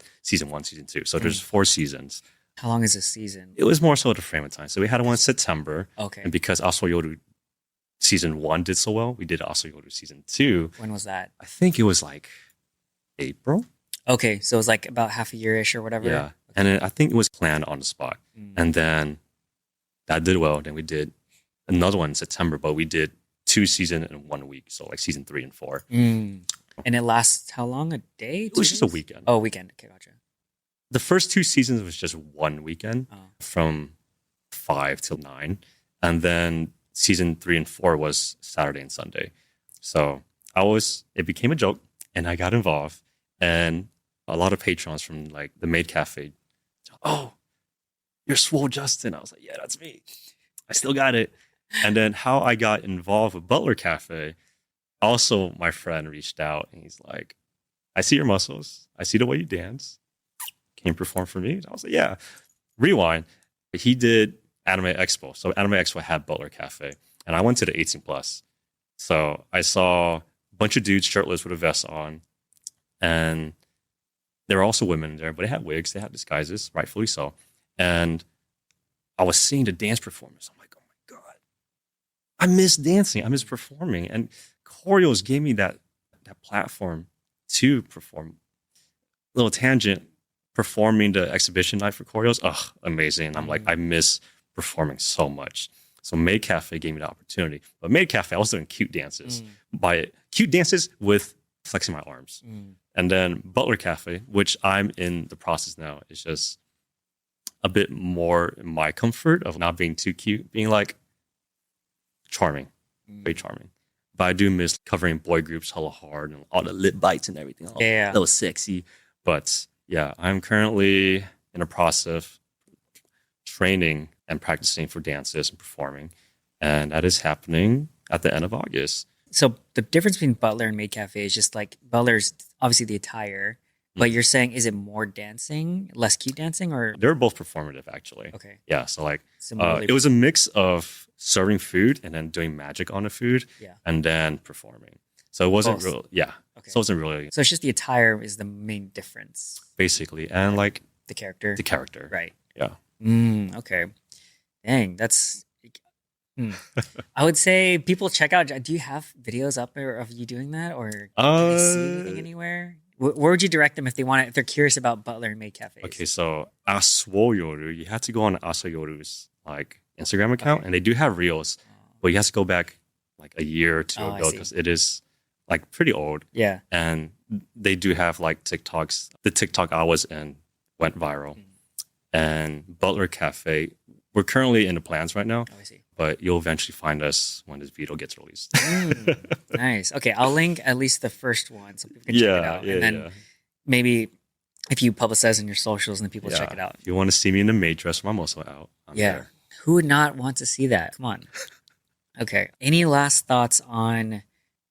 2. So there's 4 seasons. How long is a season? It was more so the frame of time. So we had one in September. Okay. And because Asoyoru season 1 did so well, we did Asoyoru season 2. When was that? I think it was like April. Okay, so it was like about half a year-ish or whatever? Yeah. And then I think it was planned on the spot. And then that did well. Then we did another one in September, but we did 2 seasons in 1 week. So like season 3 and 4. And it lasts how long? A day? It was just a weekend. Oh, weekend. Okay, gotcha. The first 2 seasons was just 1 weekend from 5 till 9. And then season 3 and 4 was Saturday and Sunday. So it became a joke and I got involved. And a lot of patrons from like the Maid Cafe, oh, you're Swole Justin. I was like, yeah, that's me. I still got it. And then how I got involved with Butler Cafe, also my friend reached out and he's like, I see your muscles. I see the way you dance. Can you perform for me? I was like, yeah. Rewind. He did Anime Expo. So Anime Expo had Butler Cafe. And I went to the 18 plus. So I saw a bunch of dudes shirtless with a vest on. And there were also women there, but they had wigs, they had disguises, rightfully so. And I was seeing the dance performance. I'm like, oh my God, I miss dancing. I miss performing. And choreos gave me that platform to perform. Little tangent, performing the exhibition night for choreos. Oh, amazing. I'm like, I miss performing so much. So Maid Cafe gave me the opportunity. But Maid Cafe, I was doing cute dances. By cute dances with flexing my arms. And then Butler Cafe, which I'm in the process now, is just a bit more in my comfort of not being too cute, being like charming, very charming. But I do miss covering boy groups hella hard and all the lip bites and everything. Oh, Yeah. that was sexy. But yeah, I'm currently in a process of training and practicing for dances and performing. And that is happening at the end of August. So the difference between Butler and Maid Cafe is just like Butler's obviously the attire, but you're saying, is it more dancing, less cute dancing, or? They're both performative, actually. Okay. Yeah. So like, Similarly, it was a mix of serving food and then doing magic on the food, Yeah. and then performing. So it wasn't Both. real. Yeah. Okay. So it wasn't really So it's just the attire is the main difference. basically, and like The character. the character. Right. Yeah. Okay. Dang, that's. I would say people check out. Do you have videos up there of you doing that, or do they see anything anywhere? Where would you direct them if they want to, if they're curious about Butler and Maid Cafes? Okay, so Aswoyoru, you have to go on Asoyoru's like Instagram account, and they do have reels, but you have to go back like a year or two ago because it is like pretty old. Yeah. And they do have like TikToks. The TikTok I was in went viral, and Butler Cafe. We're currently in the plans right now, I see. but you'll eventually find us when this video gets released. Nice. Okay, I'll link at least the first one so people can check it out, and then maybe if you publicize on your socials and then people check it out. If you want to see me in the maid dress, I'm also out. I'm there. Who would not want to see that? Come on. Okay. Any last thoughts on,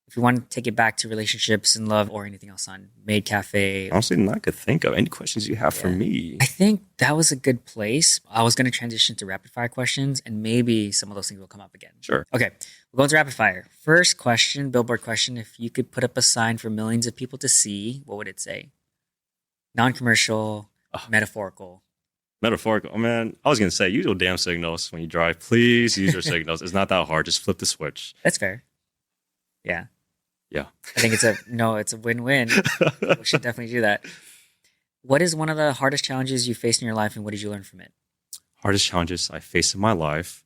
if you want to take it back to relationships and love or anything else on Maid Cafe? Honestly, not I could think of. Any questions you have for me? I think that was a good place. I was going to transition to rapid fire questions, and maybe some of those things will come up again. Sure. Okay. We'll go into rapid fire. First question, billboard question. If you could put up a sign for millions of people to see, what would it say? Non-commercial, metaphorical. Metaphorical. Oh, man, I was going to say, use your damn signals when you drive. Please use your signals. It's not that hard. Just flip the switch. That's fair. Yeah. Yeah. I think it's a win-win. We should definitely do that. What is one of the hardest challenges you faced in your life, and what did you learn from it? Hardest challenges I faced in my life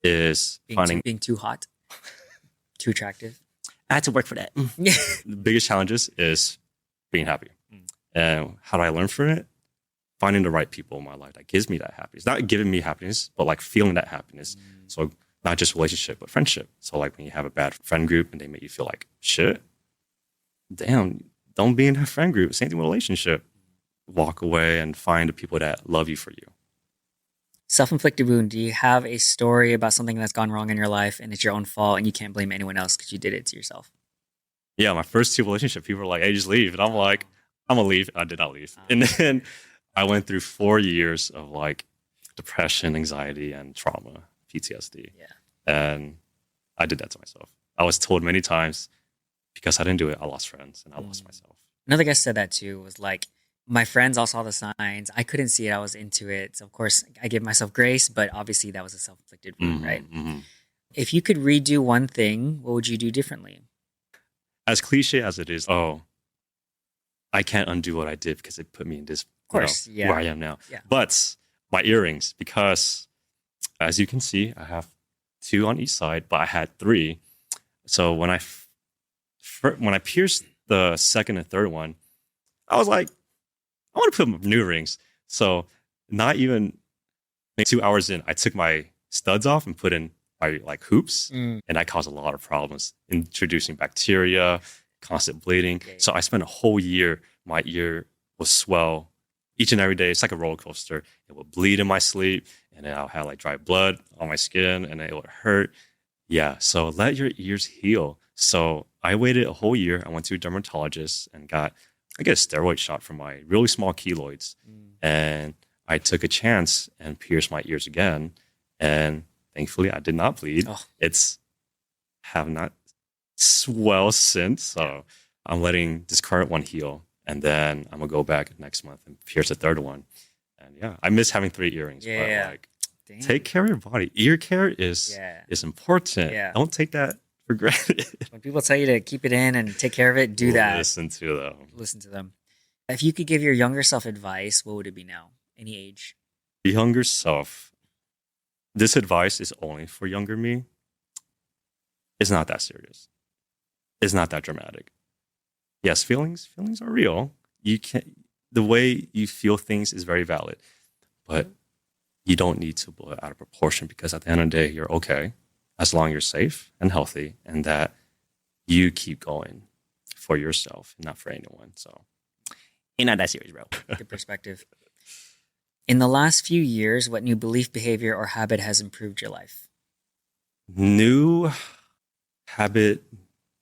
is being too hot, too attractive. I had to work for that. The biggest challenges is being happy. And how do I learn from it? Finding the right people in my life that gives me that happiness. Not giving me happiness, but like feeling that happiness. So not just relationship, but friendship. So like when you have a bad friend group and they make you feel like shit, damn, don't be in that friend group. Same thing with a relationship. Walk away and find the people that love you for you. Self-inflicted wound. Do you have a story about something that's gone wrong in your life and it's your own fault and you can't blame anyone else because you did it to yourself? Yeah, my first two relationships, people were like, hey, just leave. And I'm like, I'm going to leave. I did not leave. And then I went through 4 years of like depression, anxiety, and trauma, PTSD. Yeah. And I did that to myself. I was told many times because I didn't do it, I lost friends and I lost myself. Another guy said that too, was like, my friends all saw the signs. I couldn't see it. I was into it. So of course I gave myself grace, but obviously that was a self-inflicted wound, right? If you could redo one thing, what would you do differently? As cliche as it is, I can't undo what I did because it put me in this, where I am now. Yeah. But my earrings, because as you can see, I have 2 on each side, but I had 3. So when I pierced the second and third one, I was like, I want to put new rings. So not even 2 hours in, I took my studs off and put in my like hoops, and that caused a lot of problems, introducing bacteria, constant bleeding. Yeah. So I spent a whole year, my ear would swell each and every day. It's like a roller coaster. It would bleed in my sleep, and then I'll have like dry blood on my skin, and it would hurt. Yeah, so let your ears heal. So I waited a whole year. I went to a dermatologist and got a steroid shot for my really small keloids. And I took a chance and pierced my ears again. And thankfully, I did not bleed. It's have not swelled since. So I'm letting this current one heal. And then I'm going to go back next month and pierce the third one. And yeah, I miss having 3 earrings. Yeah. But like, take care of your body. Ear care is important. Yeah. Don't take that for granted. When people tell you to keep it in and take care of it, do that. Listen to them. If you could give your younger self advice, what would it be now? Any age? The younger self. this advice is only for younger me. It's not that serious. It's not that dramatic. Yes, feelings are real. You can The way you feel things is very valid, but you don't need to blow it out of proportion, because at the end of the day, you're okay as long as you're safe and healthy, and that you keep going for yourself, not for anyone. So, ain't not that serious, bro. Good perspective. In the last few years, what new belief, behavior, or habit has improved your life? New habit,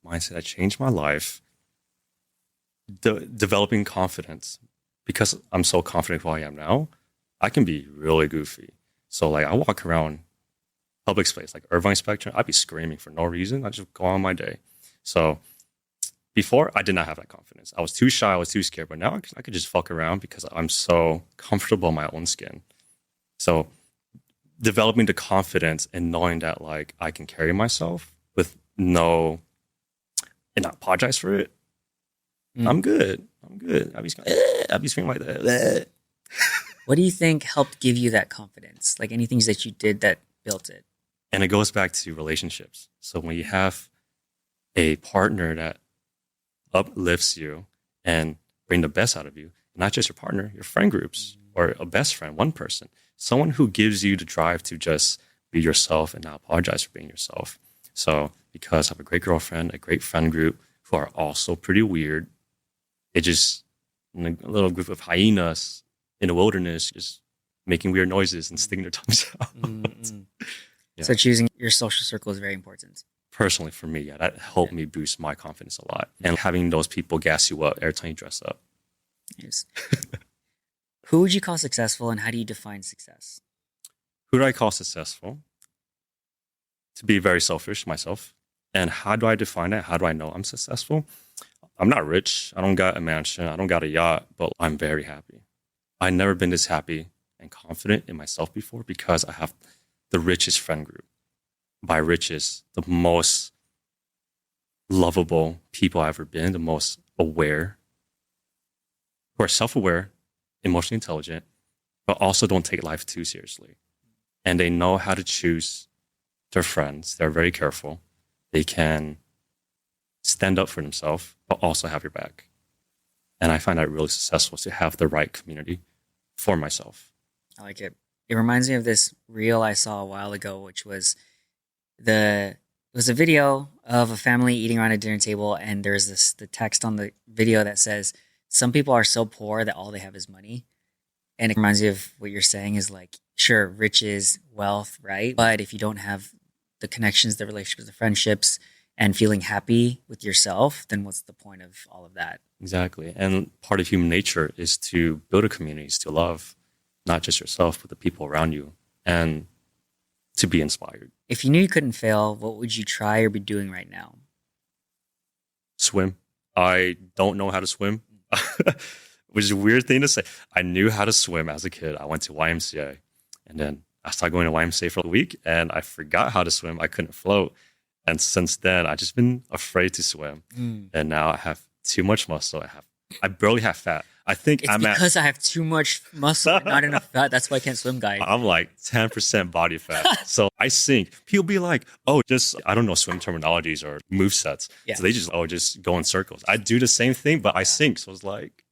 mindset that changed my life. Developing confidence, because I'm so confident who I am now. I can be really goofy. So like I walk around public space like Irvine Spectrum, I'd be screaming for no reason. I just go on my day. So before, I did not have that confidence. I was too shy. I was too scared. But now I could just fuck around because I'm so comfortable in my own skin. So developing the confidence and knowing that like I can carry myself with and not apologize for it. I'm good. I'll be screaming like that. What do you think helped give you that confidence? Like any things that you did that built it? And it goes back to relationships. So when you have a partner that uplifts you and bring the best out of you, not just your partner, your friend groups, or a best friend, one person, someone who gives you the drive to just be yourself and not apologize for being yourself. So because I have a great girlfriend, a great friend group who are also pretty weird, it just a little group of hyenas in the wilderness just making weird noises and sticking their tongues out. Yeah. So choosing your social circle is very important. Personally, for me, yeah, that helped me boost my confidence a lot. And having those people gas you up every time you dress up. Yes. Who would you call successful, and how do you define success? Who do I call successful? To be very selfish, myself. And how do I define that? How do I know I'm successful? I'm not rich. I don't got a mansion. I don't got a yacht, but I'm very happy. I've never been this happy and confident in myself before because I have the richest friend group. By richest, the most lovable people I've ever been, the most aware, who are self-aware, emotionally intelligent, but also don't take life too seriously. And they know how to choose their friends. They're very careful. They can stand up for themselves, but also have your back. And I find that really successful to have the right community for myself. I like it. It reminds me of this reel I saw a while ago, which was it was a video of a family eating around a dinner table, and there's the text on the video that says, some people are so poor that all they have is money. And it reminds me of what you're saying is like, sure, riches, wealth, right? But if you don't have the connections, the relationships, the friendships, and feeling happy with yourself, then what's the point of all of that? Exactly. And part of human nature is to build a community, is to love not just yourself, but the people around you, and to be inspired. If you knew you couldn't fail, what would you try or be doing right now? Swim. I don't know how to swim, which is a weird thing to say. I knew how to swim as a kid. I went to YMCA, and then I started going to YMCA for a week, and I forgot how to swim. I couldn't float. And since then, I've just been afraid to swim. And now I have too much muscle. I barely have fat. I think I have too much muscle and not enough fat. That's why I can't swim, guys. I'm like 10% body fat. So I sink. People be like, I don't know swim terminologies or move sets. Yeah. So they just go in circles. I do the same thing, but I sink. So it's like,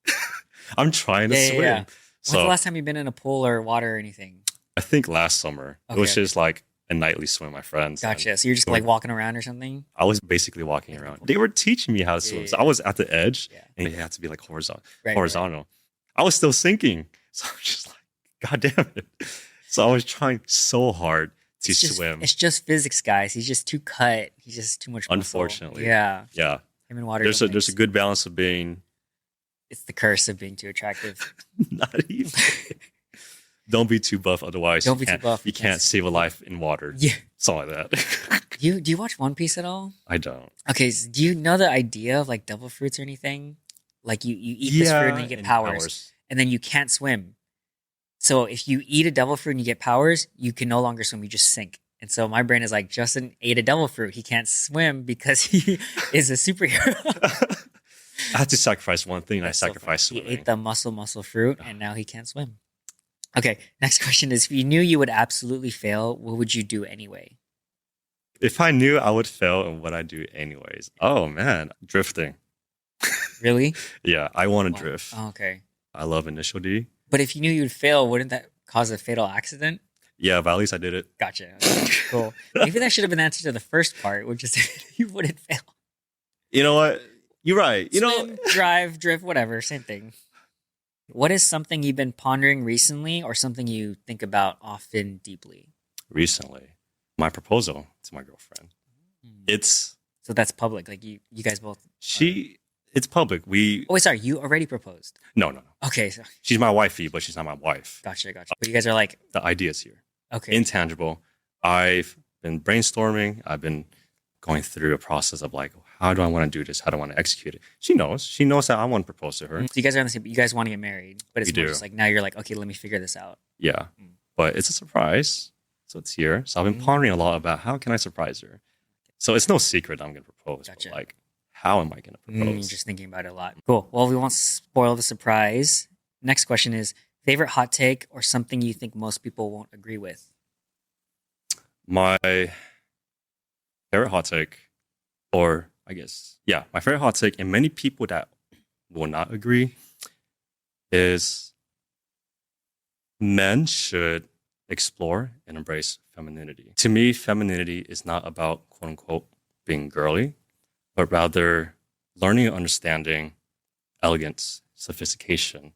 I'm trying to swim. Yeah. When's the last time you've been in a pool or water or anything? I think last summer. Okay. It was just like a nightly swim with my friends. Gotcha. So you're just like walking around or something? I was basically walking around. They were teaching me how to swim. So I was at the edge and it had to be like horizontal. Right. I was still sinking. So I was just like, God damn it. So I was trying so hard to swim. It's just physics, guys. He's just too cut. He's just too much muscle. Unfortunately. Yeah. Yeah. Him and water. There's a good balance of being. It's the curse of being too attractive. Not even. Don't be too buff, otherwise don't be too buff. You can't save a life in water. Yeah. Something like that. Do you watch One Piece at all? I don't. Okay, so do you know the idea of like devil fruits or anything? Like you eat this fruit and then you get powers. And then you can't swim. So if you eat a devil fruit and you get powers, you can no longer swim, you just sink. And so my brain is like, Justin ate a devil fruit. He can't swim because he is a superhero. I had to sacrifice one thing. I sacrificed swimming. He ate the muscle fruit and now he can't swim. Okay, next question is: if you knew you would absolutely fail, what would you do anyway? If I knew I would fail and what I do anyways, oh man, drifting. Really? Yeah, I want to Why? drift. Oh, okay. I love initial D. But if you knew you'd fail, wouldn't that cause a fatal accident? Yeah, but at least I did it. Gotcha. Okay, cool. Maybe that should have been the answer to the first part, which is you wouldn't fail. You know what? You're right. Swim, drive, drift, whatever, same thing. What is something you've been pondering recently or something you think about often deeply? Recently, my proposal to my girlfriend. It's So that's public. Like you guys both. it's public. Oh, wait, sorry. You already proposed. No. Okay. So, She's my wifey, but she's not my wife. gotcha. But you guys are like, The idea's here. okay. Intangible. I've been brainstorming. I've been going through a process of like, how do I want to do this? How do I want to execute it? She knows. She knows that I want to propose to her. So you guys are on the same. You guys want to get married, but it's We more do. just like now you're like, okay, let me figure this out. Yeah. Mm. But it's a surprise. So it's here. So I've been pondering a lot about how can I surprise her. So it's no secret I'm going to propose. Gotcha. But like, how am I going to propose? Just thinking about it a lot. Cool. Well, we won't spoil the surprise. Next question is favorite hot take or something you think most people won't agree with. My favorite hot take, or I guess, yeah, my favorite hot take, and many people that will not agree, is men should explore and embrace femininity. To me, femininity is not about quote unquote being girly, but rather learning and understanding elegance, sophistication,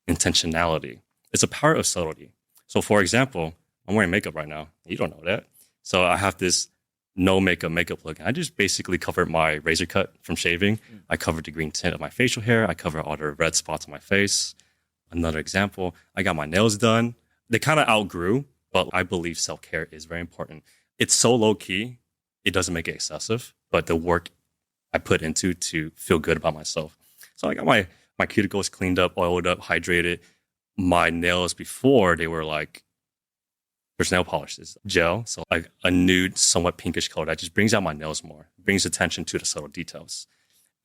intentionality. It's a power of subtlety. So, for example, I'm wearing makeup right now. You don't know that. So I have this no makeup look. I just basically covered my razor cut from shaving. I covered the green tint of my facial hair. I covered all the red spots on my face. Another example, I got my nails done. They kind of outgrew, but I believe self-care is very important. It's so low key, it doesn't make it excessive, but the work I put into to feel good about myself. So I got my cuticles cleaned up, oiled up, hydrated. My nails before, they were like, there's nail polish, it's gel. So like a nude, somewhat pinkish color that just brings out my nails more, brings attention to the subtle details.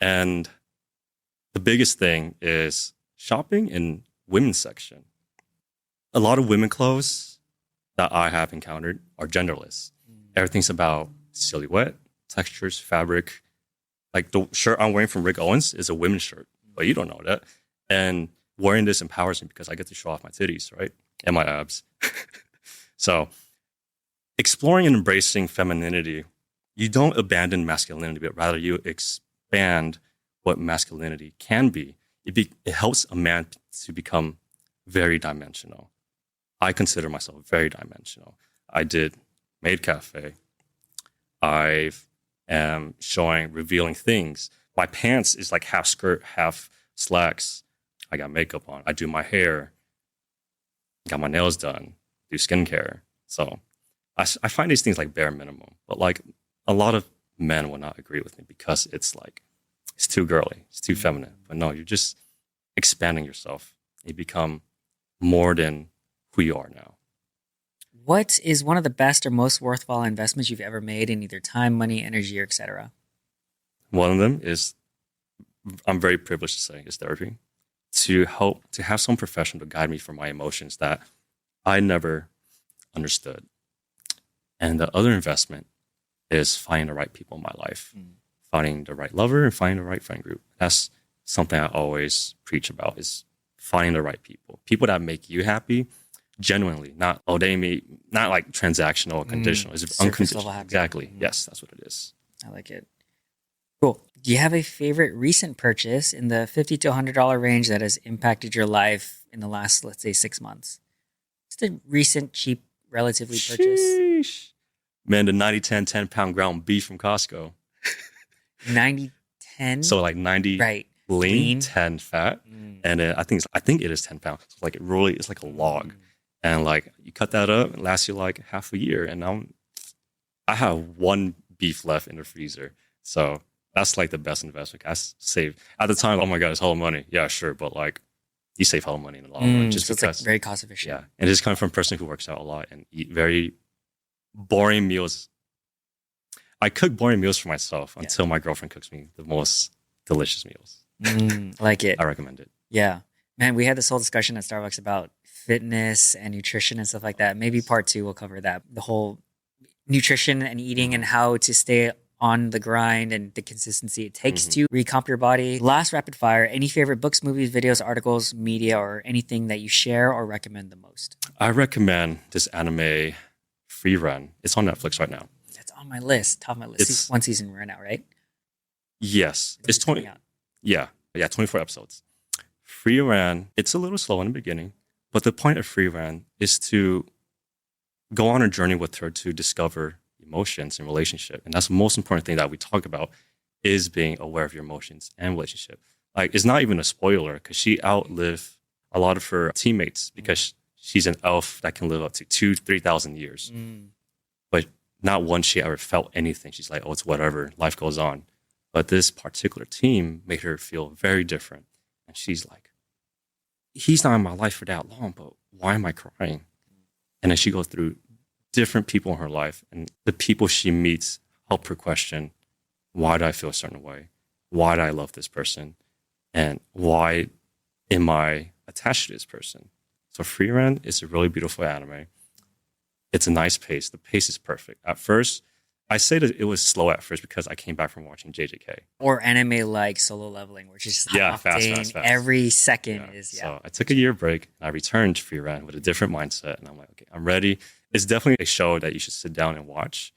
And the biggest thing is shopping in women's section. A lot of women clothes that I have encountered are genderless. Everything's about silhouette, textures, fabric. Like the shirt I'm wearing from Rick Owens is a women's shirt, but you don't know that. And wearing this empowers me because I get to show off my titties, right? And my abs. So exploring and embracing femininity, you don't abandon masculinity, but rather you expand what masculinity can be. It helps a man to become very dimensional. I consider myself very dimensional. I did Maid Cafe. I am revealing things. My pants is like half skirt, half slacks. I got makeup on. I do my hair. Got my nails done. Do skincare. So I find these things like bare minimum. But like a lot of men will not agree with me because it's like, it's too girly. It's too feminine. But no, you're just expanding yourself. You become more than who you are now. What is one of the best or most worthwhile investments you've ever made in either time, money, energy, or etc.? One of them is, I'm very privileged to say, is therapy. To have some professional to guide me for my emotions that I never understood. And the other investment is finding the right people in my life, finding the right lover and finding the right friend group. That's something I always preach about, is finding the right people that make you happy genuinely, not not like transactional or conditional. It's Surface unconditional. level happy. Exactly. Yes, that's what it is. I like it. Cool. Do you have a favorite recent purchase in the $50 to $100 range that has impacted your life in the last, let's say, 6 months? Just a recent, cheap, relatively purchase. Sheesh. Man, the 90-10 10-pound ground beef from Costco. 90-10? So like 90 right. lean, 10 fat. And I think it is 10 pounds. So like it's like a log. And like you cut that up, it lasts you like half a year. And I have one beef left in the freezer. So that's like the best investment. I saved at the time. Oh my God, it's hella money. Yeah, sure. But like you save hella money in the long run. Just so because, it's like very cost efficient. Yeah. And just coming from a person who works out a lot and eat very boring meals. I cook boring meals for myself until my girlfriend cooks me the most delicious meals. Like it. I recommend it. Yeah. Man, we had this whole discussion at Starbucks about fitness and nutrition and stuff like that. Maybe part two will cover that. The whole nutrition and eating and how to stay on the grind and the consistency it takes to recomp your body. Last rapid fire, any favorite books, movies, videos, articles, media, or anything that you share or recommend the most? I recommend this anime Free Run. It's on Netflix right now. That's on my list, top of my list. It's- One season right now, right? Yes. It's 20. coming out. Yeah, 24 episodes. Free Run, it's a little slow in the beginning, but the point of Free Run is to go on a journey with her to discover emotions and relationship. And that's the most important thing that we talk about is being aware of your emotions and relationship. Like, it's not even a spoiler because she outlived a lot of her teammates because she's an elf that can live up to 2,000-3,000 years. But not once she ever felt anything. She's like, oh, it's whatever. Life goes on. But this particular team made her feel very different. And she's like, he's not in my life for that long, but why am I crying? And then she goes through different people in her life, and the people she meets help her question, why do I feel a certain way? Why do I love this person? And why am I attached to this person? So Free Run is a really beautiful anime. It's a nice pace. The pace is perfect. At first, I say that it was slow at first because I came back from watching JJK. Or anime like Solo Leveling, which is just fast. every second is. So I took a year break. I returned to Free Run with a different mindset. And I'm like, okay, I'm ready. It's definitely a show that you should sit down and watch,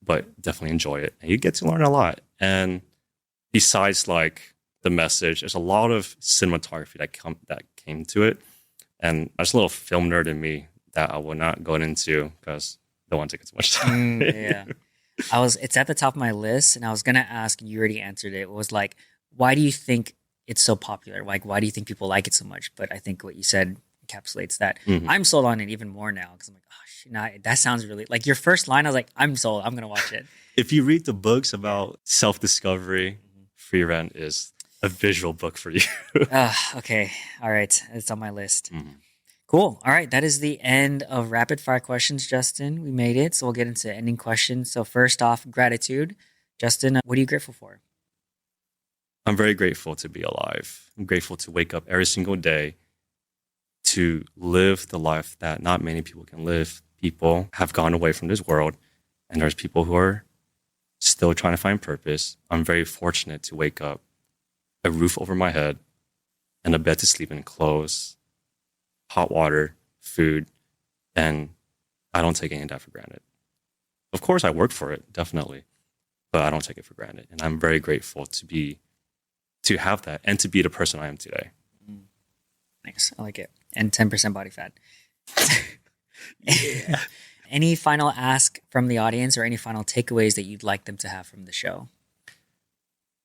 but definitely enjoy it. And you get to learn a lot. And besides like the message, there's a lot of cinematography that came to it. And there's a little film nerd in me that I will not go into because I don't want to take too much time. Yeah. It's at the top of my list, and I was gonna ask, and you already answered it. It was like, why do you think it's so popular? Like, why do you think people like it so much? But I think what you said encapsulates that. I'm sold on it even more now because I'm like, oh shit, that sounds really like your first line. I was like, I'm sold. I'm gonna watch it. If you read the books about self-discovery, Free Run is a visual book for you. Okay, all right, it's on my list. Cool. All right. That is the end of rapid fire questions, Justin. We made it. So we'll get into ending questions. So first off, gratitude. Justin, what are you grateful for? I'm very grateful to be alive. I'm grateful to wake up every single day to live the life that not many people can live. People have gone away from this world, and there's people who are still trying to find purpose. I'm very fortunate to wake up, a roof over my head, and a bed to sleep in, clothes, hot water, food, and I don't take any of that for granted. Of course, I work for it, definitely, but I don't take it for granted. And I'm very grateful to have that and to be the person I am today. Nice. I like it. And 10% body fat. Yeah. Any final ask from the audience or any final takeaways that you'd like them to have from the show?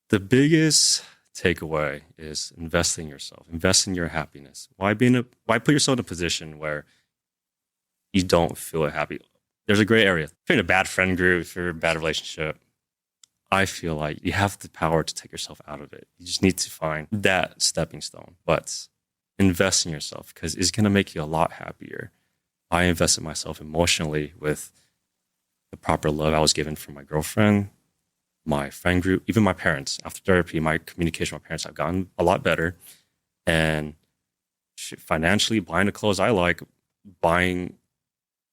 The biggest takeaway is invest in yourself, invest in your happiness. Why put yourself in a position where you don't feel happy? There's a gray area. If you're in a bad friend group, if you're in a bad relationship, I feel like you have the power to take yourself out of it. You just need to find that stepping stone. But invest in yourself because it's going to make you a lot happier. I invested myself emotionally with the proper love I was given from my girlfriend, my friend group, even my parents. After therapy, my communication with my parents have gotten a lot better. And financially, buying the clothes I like, buying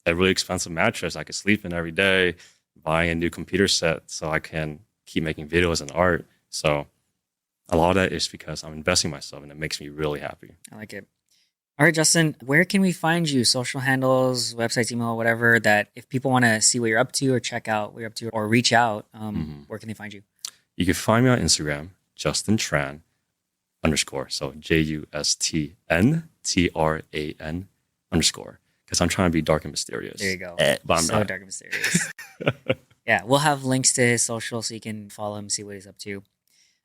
a really expensive mattress I could sleep in every day, buying a new computer set so I can keep making videos and art. So a lot of that is because I'm investing in myself, and it makes me really happy. I like it. All right, Justin, where can we find you? Social handles, websites, email, whatever, that if people want to see what you're up to or check out what you're up to or reach out, where can they find you? You can find me on Instagram, Justin Tran _. So JUSTNTRAN _ because I'm trying to be dark and mysterious. There you go. But I'm so not. Dark and mysterious. Yeah, we'll have links to his social so you can follow him, see what he's up to.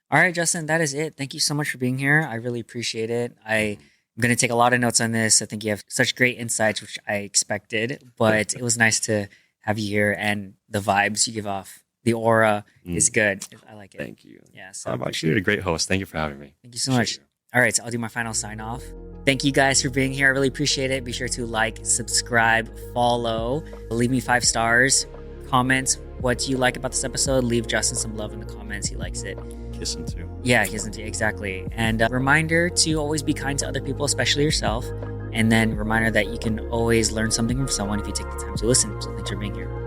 All right, Justin, that is it. Thank you so much for being here. I really appreciate it. I'm going to take a lot of notes on this. I think you have such great insights, which I expected, but it was nice to have you here, and the vibes you give off, the aura is good. I like it. Thank you. Yeah. So I'm actually a great host. Thank you for having me. Thank you so much. All right, so I'll do my final sign off. Thank you guys for being here. I really appreciate it. Be sure to like, subscribe, follow, leave me 5 stars, comment what you like about this episode. Leave Justin some love in the comments. He likes it. kiss him too. Yeah, kiss him too. Exactly. And a reminder to always be kind to other people, especially yourself. And then reminder that you can always learn something from someone if you take the time to listen. So thanks for being here.